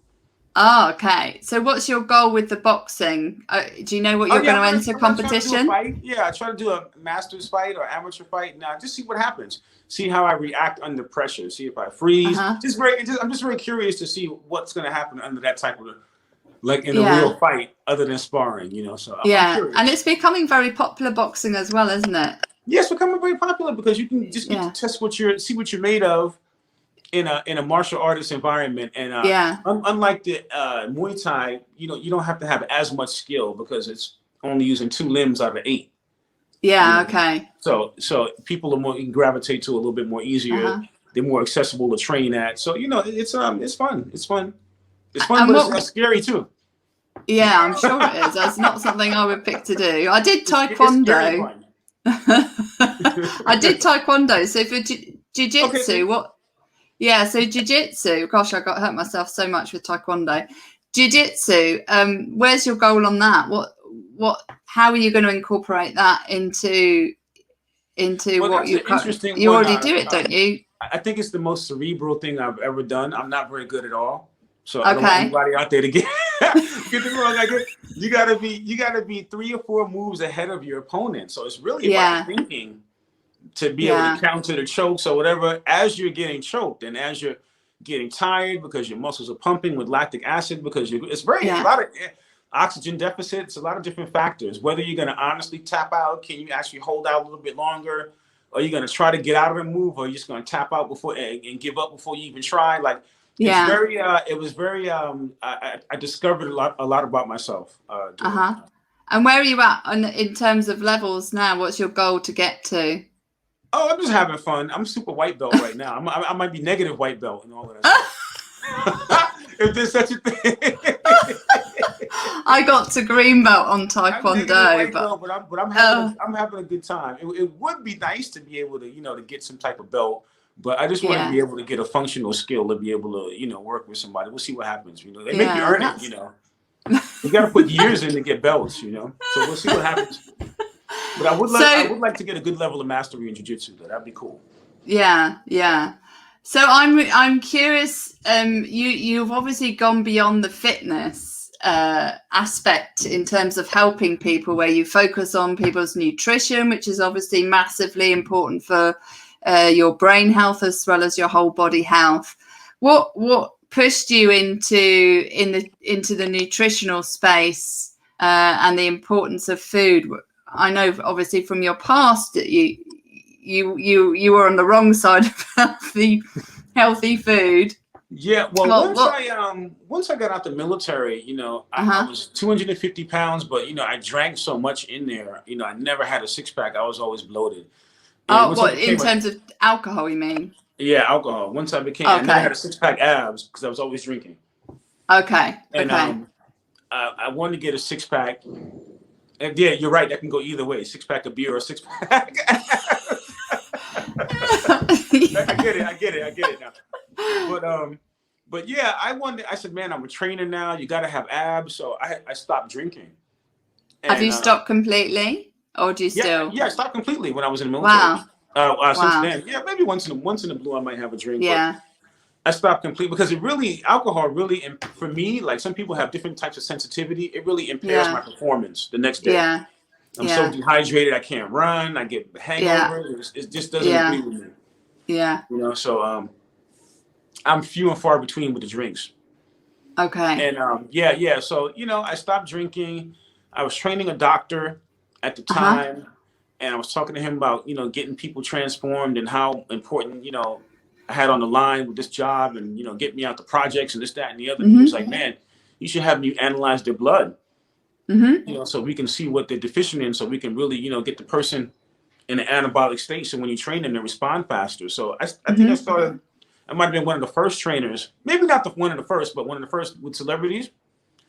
Speaker 1: Oh, okay. So what's your goal with the boxing? Do you know what you're going to enter competition?
Speaker 2: I try to do a master's fight or amateur fight. Now, just see what happens. See how I react under pressure. See if I freeze. I'm just very curious to see what's going to happen under that type of, like in a real fight, other than sparring. So I'm curious.
Speaker 1: And it's becoming very popular, boxing as well, isn't it?
Speaker 2: Yes, it's becoming very popular because you can just get to test see what you're made of in a martial artist environment. And unlike the Muay Thai, you don't have to have as much skill because it's only using 2 limbs out of 8.
Speaker 1: Okay.
Speaker 2: So people are more, you can gravitate to a little bit more easier. They're more accessible to train at. So it's fun. It's fun. It's fun, but it's scary too. Yeah,
Speaker 1: I'm sure it is. That's not something I would pick to do. I did taekwondo. I did taekwondo. So for jiu-jitsu, what? Yeah, so jiu-jitsu, gosh, I got hurt myself so much with taekwondo. Jiu-jitsu, where's your goal on that? How are you going to incorporate that into what you already do it, don't you?
Speaker 2: I think it's the most cerebral thing I've ever done. I'm not very good at all. So I don't want anybody out there to get the wrong. You gotta be 3 or 4 moves ahead of your opponent. So it's really about thinking to be able to counter the chokes or whatever as you're getting choked and as you're getting tired because your muscles are pumping with lactic acid because it's a lot of oxygen deficit. It's a lot of different factors. Whether you're going to honestly tap out, can you actually hold out a little bit longer? Or you're going to try to get out of the move, or you're just going to tap out before and give up before you even try. Like it was very. I discovered a lot about myself.
Speaker 1: And where are you at in terms of levels now? What's your goal to get to?
Speaker 2: Oh, I'm just having fun. I'm super white belt right now. I might be negative white belt and all of that stuff. If there's such a thing.
Speaker 1: I got to green belt on taekwondo,
Speaker 2: I'm having a good time. It would be nice to be able to, to get some type of belt, but I just want to be able to get a functional skill to be able to, work with somebody. We'll see what happens. They make you earn it. You got to put years in to get belts. So we'll see what happens. But I would like to get a good level of mastery in jiu-jitsu. That'd be cool.
Speaker 1: Yeah. So I'm curious. You've obviously gone beyond the fitness aspect in terms of helping people, where you focus on people's nutrition, which is obviously massively important for your brain health as well as your whole body health. What pushed you into the nutritional space and the importance of food? I know obviously from your past that you were on the wrong side of healthy food.
Speaker 2: Yeah, well, once I got out the military, I was 250 pounds, but I drank so much in there, I never had a 6-pack. I was always bloated. And
Speaker 1: in terms of alcohol, you mean?
Speaker 2: Yeah, alcohol. Once I never had a 6-pack abs because I was always drinking.
Speaker 1: Okay.
Speaker 2: And I wanted to get a 6-pack. And yeah, you're right. That can go either way. 6-pack of beer or 6-pack. I get it now. But yeah, I said, man, I'm a trainer now. You got to have abs. So I stopped drinking. And,
Speaker 1: have you stopped completely, or do you still?
Speaker 2: Yeah, I stopped completely when I was in the military.
Speaker 1: Wow.
Speaker 2: Since then, yeah, maybe once in a blue I might have a drink.
Speaker 1: Yeah.
Speaker 2: But I stopped completely because alcohol really, for me, like some people have different types of sensitivity. It really impairs my performance the next day.
Speaker 1: Yeah.
Speaker 2: I'm so dehydrated, I can't run. I get hangover. It just doesn't agree with me.
Speaker 1: Yeah.
Speaker 2: You know, so I'm few and far between with the drinks.
Speaker 1: Okay.
Speaker 2: And so, you know, I stopped drinking. I was training a doctor at the time, and I was talking to him about, you know, getting people transformed and how important, you know, I had on the line with this job and, you know, get me out the projects and this, that, and the other. He was like, man, you should have me analyze their blood, you know, so we can see what they're deficient in, so we can really, you know, get the person in an anabolic state. So when you train them, they respond faster. So I think I started, I might have been one of the first trainers, maybe not one of the first, but one of the first with celebrities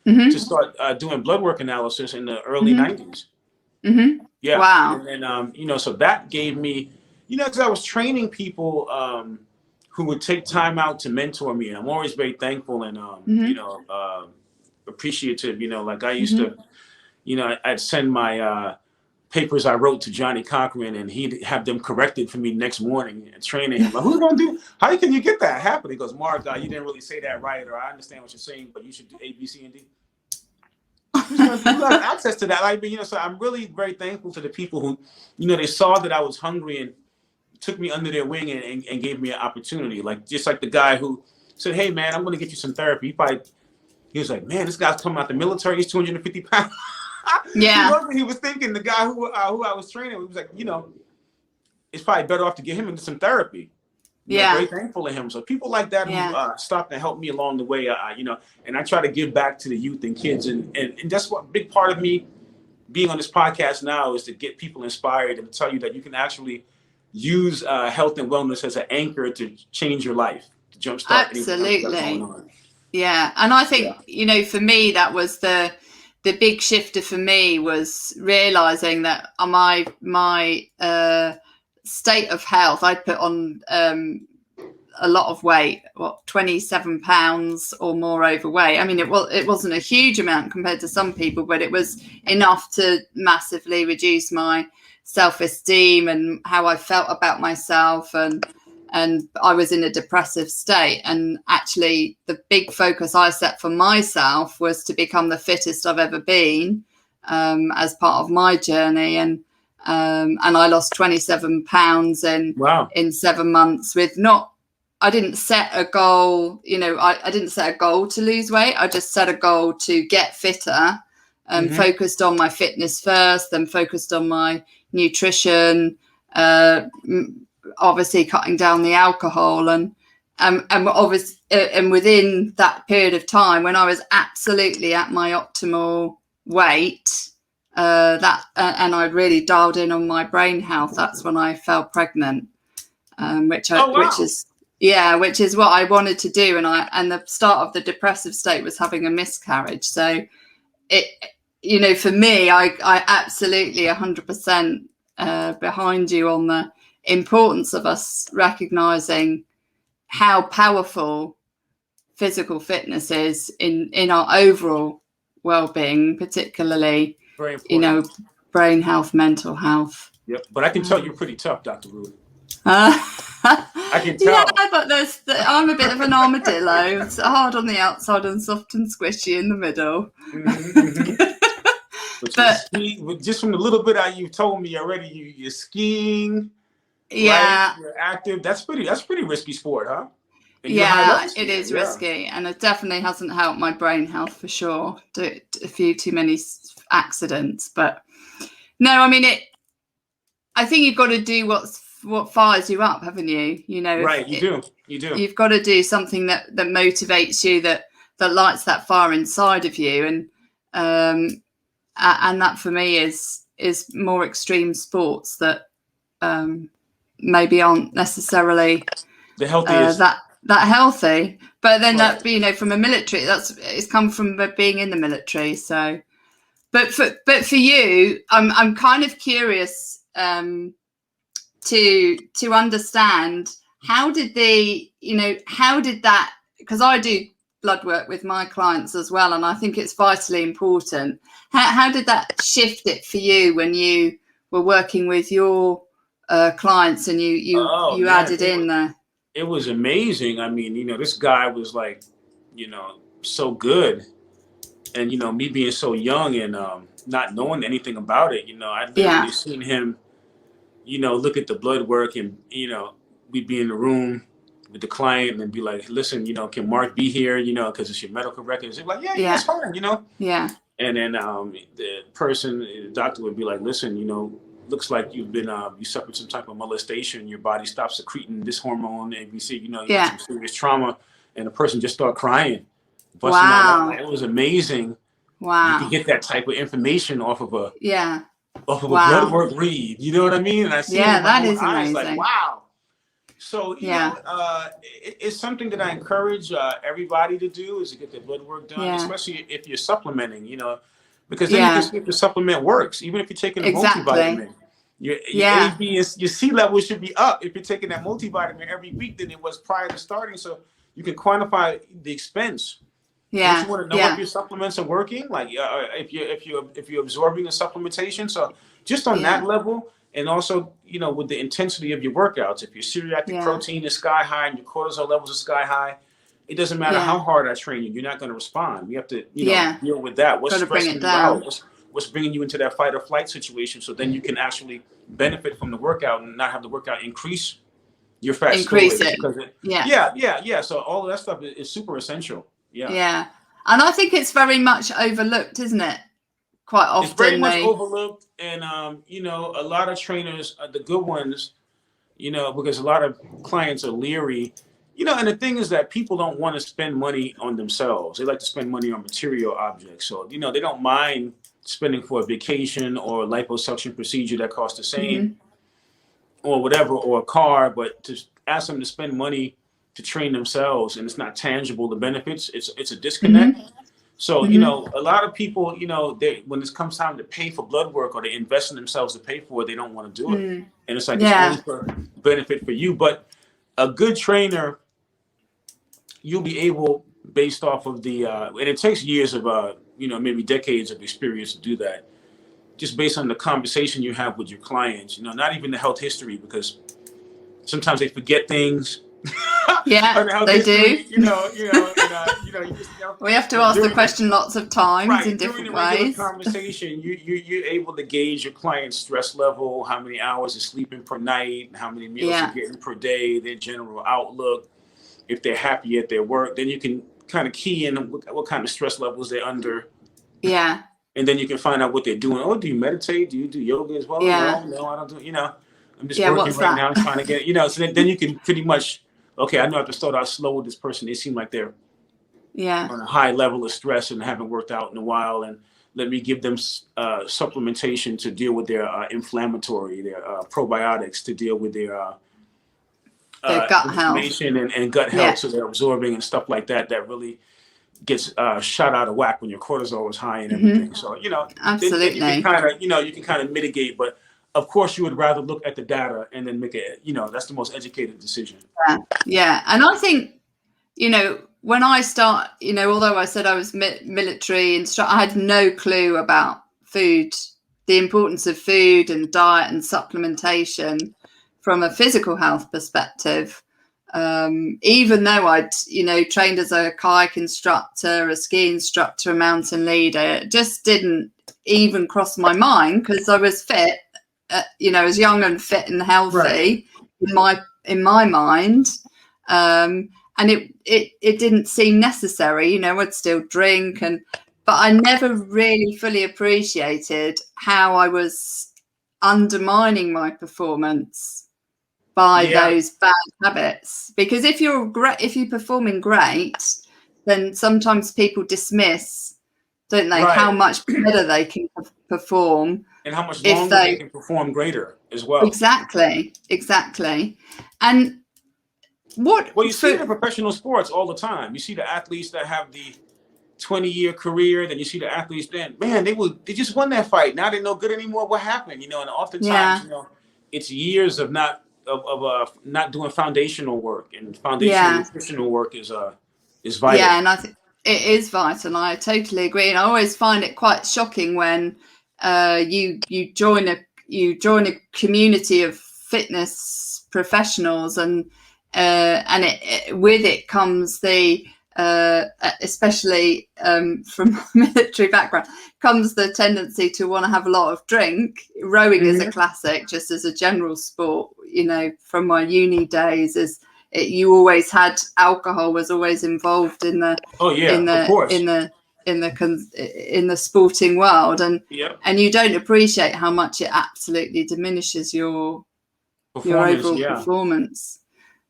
Speaker 2: to start doing blood work analysis in the early 90s. Yeah.
Speaker 1: Wow.
Speaker 2: And then, you know, so that gave me, you know, because I was training people who would take time out to mentor me. And I'm always very thankful and, you know, appreciative. You know, like I used to, you know, I'd send my papers I wrote to Johnny Cochran, and he'd have them corrected for me next morning and training him. Like, who's going to do? How can you get that happen? He goes, Mark, you didn't really say that right, or I understand what you're saying, but you should do A, B, C, and D. Who has access to that? Like, you know, so I'm really very thankful to the people who, you know, they saw that I was hungry and took me under their wing and gave me an opportunity. Like, just like the guy who said, hey, man, I'm going to get you some therapy. He was like, man, this guy's coming out the military. He's 250 pounds. He was thinking, the guy who I was training, he was like, you know, it's probably better off to get him into some therapy. You know, very thankful to him. So people like that who stopped and helped me along the way, you know, and I try to give back to the youth and kids. And that's what big part of me being on this podcast now is to get people inspired and to tell you that you can actually use health and wellness as an anchor to change your life, to jumpstart anything else that's going on.
Speaker 1: Yeah. And I think, you know, for me, that was the big shifter for me, was realizing that my state of health, I'd put on a lot of weight, 27 pounds or more overweight. I mean, it wasn't a huge amount compared to some people, but it was enough to massively reduce my self-esteem and how I felt about myself, and I was in a depressive state. And actually the big focus I set for myself was to become the fittest I've ever been as part of my journey. And I lost 27 pounds in 7 months I didn't set a goal, you know, I didn't set a goal to lose weight. I just set a goal to get fitter, focused on my fitness first, then focused on my nutrition, obviously cutting down the alcohol, and obviously, and within that period of time when I was absolutely at my optimal weight, and I really dialed in on my brain health, that's when I fell pregnant, which is what I wanted to do. And the start of the depressive state was having a miscarriage. So it, you know, for me, I absolutely 100% behind you on the importance of us recognizing how powerful physical fitness is in our overall well-being, particularly, you know, brain health, mental health.
Speaker 2: Yep. But I can tell you're pretty tough, Dr. Ruth. I can tell.
Speaker 1: Yeah, but I'm a bit of an armadillo. It's hard on the outside and soft and squishy in the middle.
Speaker 2: But just from the little bit you told me already, you're skiing.
Speaker 1: Yeah,
Speaker 2: right? You're active. That's pretty risky sport, huh?
Speaker 1: Yeah, it is risky, and it definitely hasn't helped my brain health for sure. A few too many accidents, but no, I mean it. I think you've got to do what fires you up, haven't you? You know,
Speaker 2: right? You do.
Speaker 1: You've got to do something that motivates you, that lights that fire inside of you, and that for me is more extreme sports that maybe aren't necessarily
Speaker 2: the healthiest.
Speaker 1: That healthy, but then that, you know, from a military, it's come from being in the military. So, but for you, I'm kind of curious to understand how did that, because I do blood work with my clients as well, and I think it's vitally important. How did that shift it for you when you were working with your clients and you added in the.
Speaker 2: It was amazing. I mean, you know, this guy was like, you know, so good. And, you know, me being so young and, not knowing anything about it. I literally seen him, look at the blood work, and we'd be in the room with the client and be like, listen, can Mark be here? Because it's your medical records. They're like, yeah, it's fine.
Speaker 1: Yeah.
Speaker 2: And then the doctor would be like, listen, looks like you've been you suffered some type of molestation. Your body stops secreting this hormone, and we see you got some serious trauma, and the person just start crying.
Speaker 1: Wow.
Speaker 2: It was amazing.
Speaker 1: Wow.
Speaker 2: You can get that type of information off of a
Speaker 1: wow.
Speaker 2: a blood work read. You know what I mean? And I see it with my own eyes, like, wow. So it's something that I encourage everybody to do, is to get their blood work done, especially if you're supplementing. Because then you can see if the supplement works, even if you're taking a multivitamin. Your A, B, and your C level should be up if you're taking that multivitamin every week than it was prior to starting, so you can quantify the expense. Don't you want to know if your supplements are working? Like if you're absorbing a supplementation. So just on that level, and also with the intensity of your workouts, if your C-reactive protein is sky high and your cortisol levels are sky high, it doesn't matter how hard I train you, you're not going to respond. We have to deal with that. What's stressing you out? What's bringing you into that fight or flight situation? So then you can actually benefit from the workout and not have the workout increase your fat storage. So all of that stuff is super essential.
Speaker 1: And I think it's very much overlooked, isn't it? Quite often.
Speaker 2: It's very much overlooked, and a lot of trainers, the good ones, because a lot of clients are leery. And the thing is that people don't want to spend money on themselves. They like to spend money on material objects. So, they don't mind spending for a vacation or a liposuction procedure that costs the same or whatever, or a car, but to ask them to spend money to train themselves, and it's not tangible, the benefits, it's a disconnect. So, a lot of people, when it comes time to pay for blood work, or they invest in themselves to pay for it, they don't want to do it. And it's like, it's only for benefit for you. But a good trainer, you'll be able, based off of the, and it takes years of, maybe decades of experience to do that, just based on the conversation you have with your clients, not even the health history, because sometimes they forget things.
Speaker 1: They do. We have to ask the question lots of times in different ways.
Speaker 2: Conversation, you're able to gauge your client's stress level, how many hours of sleeping per night, how many meals they're getting per day, their general outlook, if they're happy at their work. Then you can kind of key in what kind of stress levels they're under. And then you can find out what they're doing. Oh, do you meditate? Do you do yoga as well? No, I don't do. I'm just working right now, trying to get. So then you can pretty much. Okay, I know I have to start out slow with this person. They seem like they're on a high level of stress and haven't worked out in a while. And let me give them supplementation to deal with their inflammatory, their probiotics to deal with their
Speaker 1: gut health
Speaker 2: and gut health. So they're absorbing and stuff like that. That really gets shot out of whack when your cortisol is high and everything. So
Speaker 1: absolutely,
Speaker 2: you can kind of mitigate, but. Of course, you would rather look at the data and then make it, that's the most educated decision.
Speaker 1: Yeah. And I think, when I start, although I said I was military instructor, I had no clue about food, the importance of food and diet and supplementation from a physical health perspective. Even though I'd, trained as a kayak instructor, a ski instructor, a mountain leader, it just didn't even cross my mind because I was fit. As young and fit and healthy in my mind, and it didn't seem necessary. I'd still drink, but I never really fully appreciated how I was undermining my performance by those bad habits. Because if you're performing great, then sometimes people dismiss, don't they, how much better they can perform.
Speaker 2: And how much longer they can perform greater as well.
Speaker 1: Exactly. And
Speaker 2: you see it in professional sports all the time. You see the athletes that have the 20-year career, then you see the athletes they just won that fight. Now they're no good anymore. What happened? And oftentimes, it's years of not doing foundational work, and foundational nutritional work is vital.
Speaker 1: Yeah, and I think it is vital. I totally agree. And I always find it quite shocking when you join a community of fitness professionals, and with it comes the especially from a military background, comes the tendency to want to have a lot of drink. Rowing is a classic, just as a general sport. You know, from my uni days, you always had alcohol was always involved in the
Speaker 2: of course.
Speaker 1: in the sporting world, and you don't appreciate how much it absolutely diminishes your overall performance.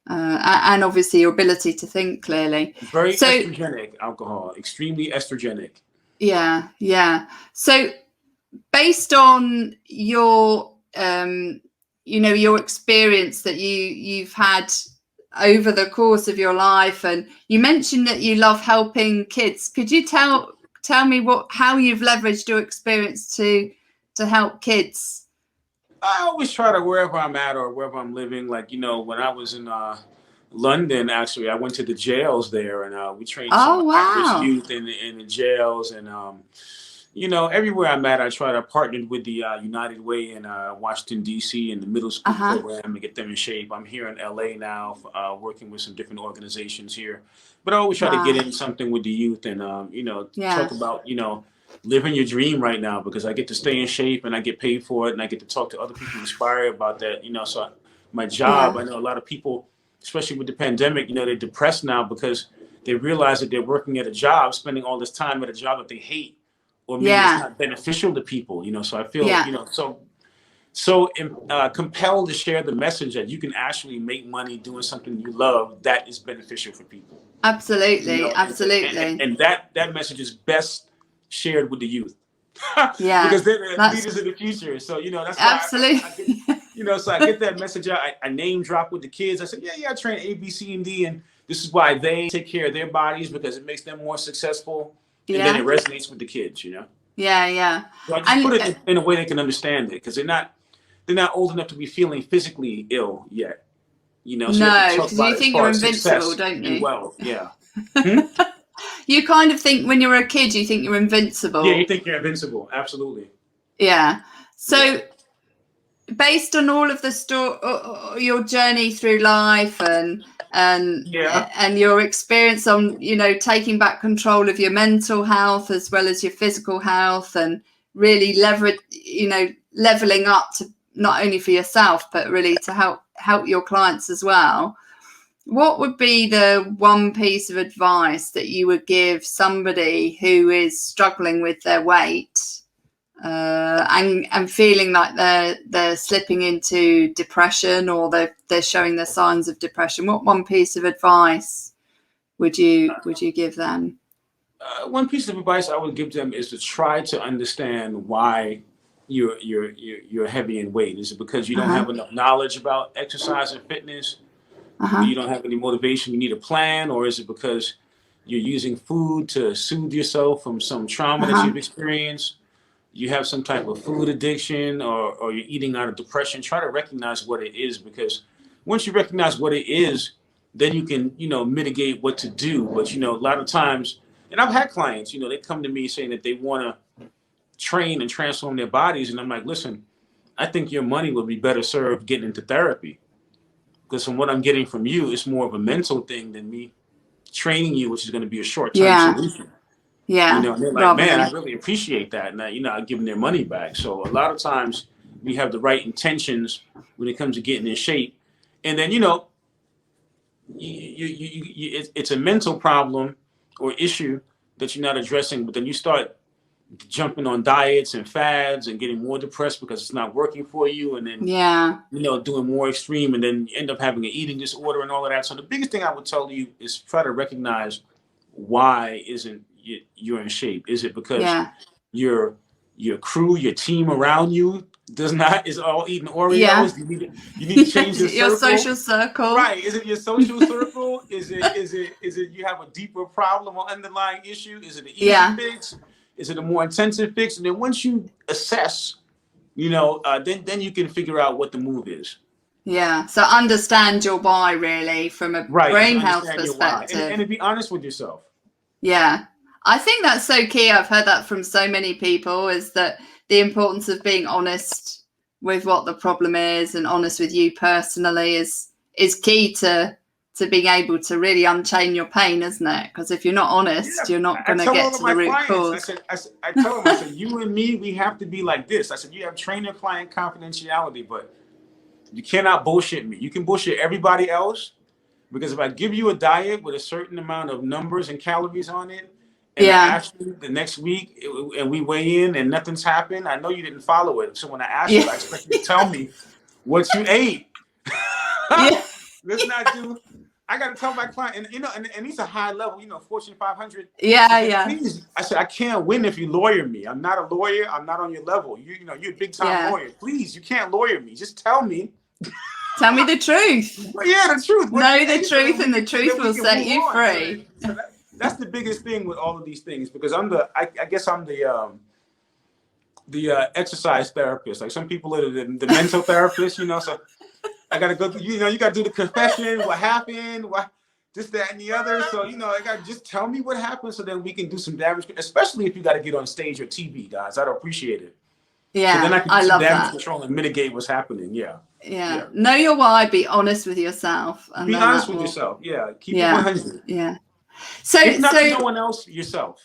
Speaker 1: And obviously your ability to think clearly.
Speaker 2: Very estrogenic alcohol, extremely estrogenic.
Speaker 1: Yeah. So based on your, your experience that you've had over the course of your life, and you mentioned that you love helping kids. Could you tell me how you've leveraged your experience to help kids?
Speaker 2: I always try to, wherever I'm at or wherever I'm living, like, when I was in London, actually, I went to the jails there, and we trained some at-risk youth in the jails. And, everywhere I'm at, I try to partner with the United Way in Washington, D.C. and the middle school program to get them in shape. I'm here in L.A. now, working with some different organizations here. But I always try to get in something with the youth and, talk about, living your dream right now, because I get to stay in shape and I get paid for it, and I get to talk to other people inspired about that. So my job, I know a lot of people, especially with the pandemic, they're depressed now because they realize that they're working at a job, spending all this time at a job that they hate, or maybe it's not beneficial to people. So I feel so compelled to share the message that you can actually make money doing something you love that is beneficial for people.
Speaker 1: Absolutely.
Speaker 2: And that message is best shared with the youth. Because they're the leaders of the future. So that's why so I get that message out. I name drop with the kids. I said, I train A, B, C, and D, and this is why they take care of their bodies, because it makes them more successful. And then it resonates with the kids, So I just put it in a way they can understand it, because they're not old enough to be feeling physically ill yet. So
Speaker 1: no, because you think you're invincible, don't you?
Speaker 2: Well, yeah.
Speaker 1: You kind of think when you're a kid, you think you're invincible.
Speaker 2: Yeah, you think you're invincible. Absolutely.
Speaker 1: Yeah. So based on all of your journey through life and your experience on, taking back control of your mental health as well as your physical health, and really leveling up to not only for yourself, but really to help your clients as well. What would be the one piece of advice that you would give somebody who is struggling with their weight and feeling like they're slipping into depression, or they're showing the signs of depression? What one piece of advice would you give them?
Speaker 2: One piece of advice I would give them is to try to understand why you're heavy in weight. Is it because you don't have enough knowledge about exercise and fitness? You don't have any motivation, you need a plan? Or is it because you're using food to soothe yourself from some trauma that you've experienced? You have some type of food addiction, or you're eating out of depression? Try to recognize what it is, because once you recognize what it is, then you can, mitigate what to do. But, a lot of times, and I've had clients, they come to me saying that they want to train and transform their bodies. And I'm like, listen, I think your money would be better served getting into therapy. Because from what I'm getting from you, it's more of a mental thing than me training you, which is going to be a short-term solution.
Speaker 1: Yeah.
Speaker 2: And they're like, man, I really appreciate that. And I give them their money back. So a lot of times we have the right intentions when it comes to getting in shape. And then, it's a mental problem or issue that you're not addressing, but then you start jumping on diets and fads and getting more depressed because it's not working for you, and then doing more extreme, and then you end up having an eating disorder and all of that. So the biggest thing I would tell you is try to recognize, why isn't you're in shape? Is it because your crew, your team around you is all eating Oreos? You need to change your
Speaker 1: social circle.
Speaker 2: Right. Is it your social circle? Is it you have a deeper problem or underlying issue? Is it an easy fix? Is it a more intensive fix? And then once you assess, then you can figure out what the move is.
Speaker 1: Yeah. So understand your why, really, from a brain health perspective.
Speaker 2: And to be honest with yourself.
Speaker 1: Yeah. I think that's so key. I've heard that from so many people, is that the importance of being honest with what the problem is, and honest with you personally is key to being able to really unchain your pain, isn't it? Because if you're not honest, you're not going to get to the root cause.
Speaker 2: I tell them, I said, you and me, we have to be like this. I said, you have trainer-client confidentiality, but you cannot bullshit me. You can bullshit everybody else, because if I give you a diet with a certain amount of numbers and calories on it, and I ask you the next week and we weigh in and nothing's happened, I know you didn't follow it. So when I ask you, I expect you to tell me what you ate. Let's not do. I got to tell my client, and and these are high level, Fortune 500. Please, I said, I can't win if you lawyer me. I'm not a lawyer. I'm not on your level. You're a big time lawyer. Please, you can't lawyer me. Just tell me.
Speaker 1: Tell me the truth.
Speaker 2: Well, yeah, the truth.
Speaker 1: Know the truth, and the truth will set you free.
Speaker 2: So that's the biggest thing with all of these things, because I guess I'm the exercise therapist. Like some people are the mental therapist, so I gotta go through, you gotta do the confession, what happened, what this, that, and the other. So, I gotta just tell me what happened so then we can do some damage, especially if you gotta get on stage or TV, guys. I'd appreciate it.
Speaker 1: Yeah.
Speaker 2: So then I can do some damage control and mitigate what's happening. Yeah. Know
Speaker 1: your why, be honest with yourself. And
Speaker 2: be honest with yourself. Yeah. Keep it 100.
Speaker 1: Yeah. So,
Speaker 2: if not to no one else, yourself.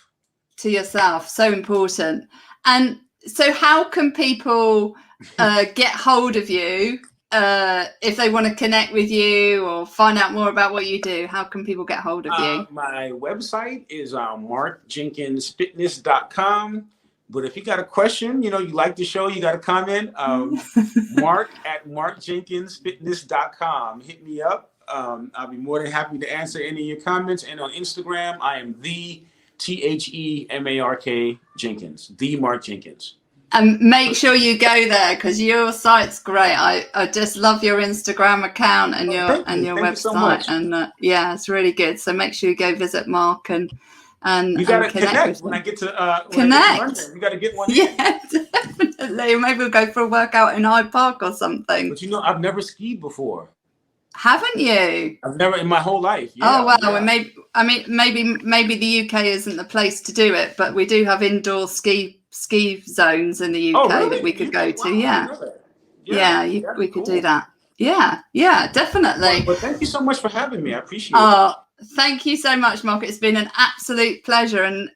Speaker 1: To yourself. So important. And so how can people get hold of you if they want to connect with you or find out more about what you do? How can people get hold of you?
Speaker 2: My website is markjenkinsfitness.com. But if you got a question, you like the show, you got a comment, Mark at markjenkinsfitness.com. Hit me up. I'll be more than happy to answer any of your comments. And on Instagram, I am the TheMark Jenkins, the Mark Jenkins.
Speaker 1: And make sure you go there, because your site's great. I just love your Instagram account and your website.
Speaker 2: So much.
Speaker 1: And it's really good. So make sure you go visit Mark and
Speaker 2: you got to connect when I get to
Speaker 1: connect.
Speaker 2: You got to get one.
Speaker 1: Yeah, definitely. Maybe we'll go for a workout in Hyde Park or something.
Speaker 2: But I've never skied before.
Speaker 1: Haven't you?
Speaker 2: I've never in my whole life.
Speaker 1: Yeah, well, maybe the UK isn't the place to do it, but we do have indoor ski zones in the UK that we could go to. We could do that. Yeah, definitely.
Speaker 2: But thank you so much for having me. I appreciate it.
Speaker 1: Thank you so much, Mark. It's been an absolute pleasure. And,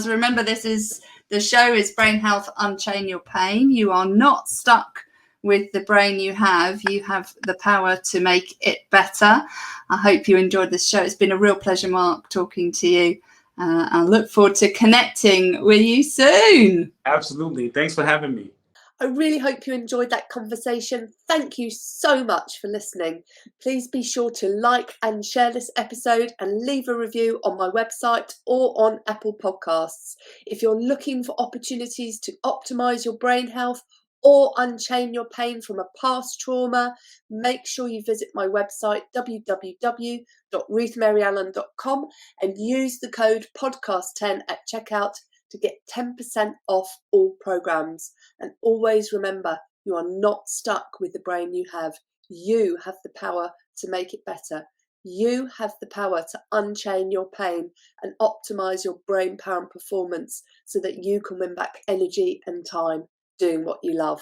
Speaker 1: remember, the show is Brain Health, Unchain Your Pain. You are not stuck with the brain you have. You have the power to make it better. I hope you enjoyed this show. It's been a real pleasure, Mark, talking to you. I look forward to connecting with you soon.
Speaker 2: Absolutely. Thanks for having me.
Speaker 3: I really hope you enjoyed that conversation. Thank you so much for listening. Please be sure to like and share this episode and leave a review on my website or on Apple Podcasts. If you're looking for opportunities to optimize your brain health or unchain your pain from a past trauma, make sure you visit my website www.ruthmaryallen.com and use the code podcast10 at checkout to get 10% off all programs. And always remember, you are not stuck with the brain you have. You have the power to make it better. You have the power to unchain your pain and optimize your brain power and performance so that you can win back energy and time doing what you love.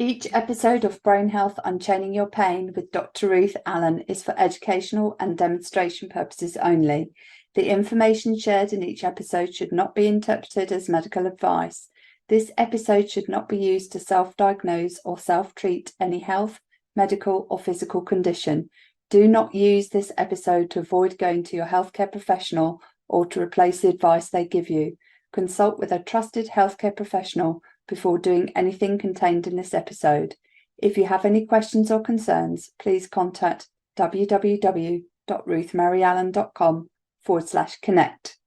Speaker 1: Each episode of Brain Health Unchaining Your Pain with Dr. Ruth Allan is for educational and demonstration purposes only. The information shared in each episode should not be interpreted as medical advice. This episode should not be used to self-diagnose or self-treat any health, medical or physical condition. Do not use this episode to avoid going to your healthcare professional or to replace the advice they give you. Consult with a trusted healthcare professional before doing anything contained in this episode. If you have any questions or concerns, please contact www.ruthmaryallen.com/connect.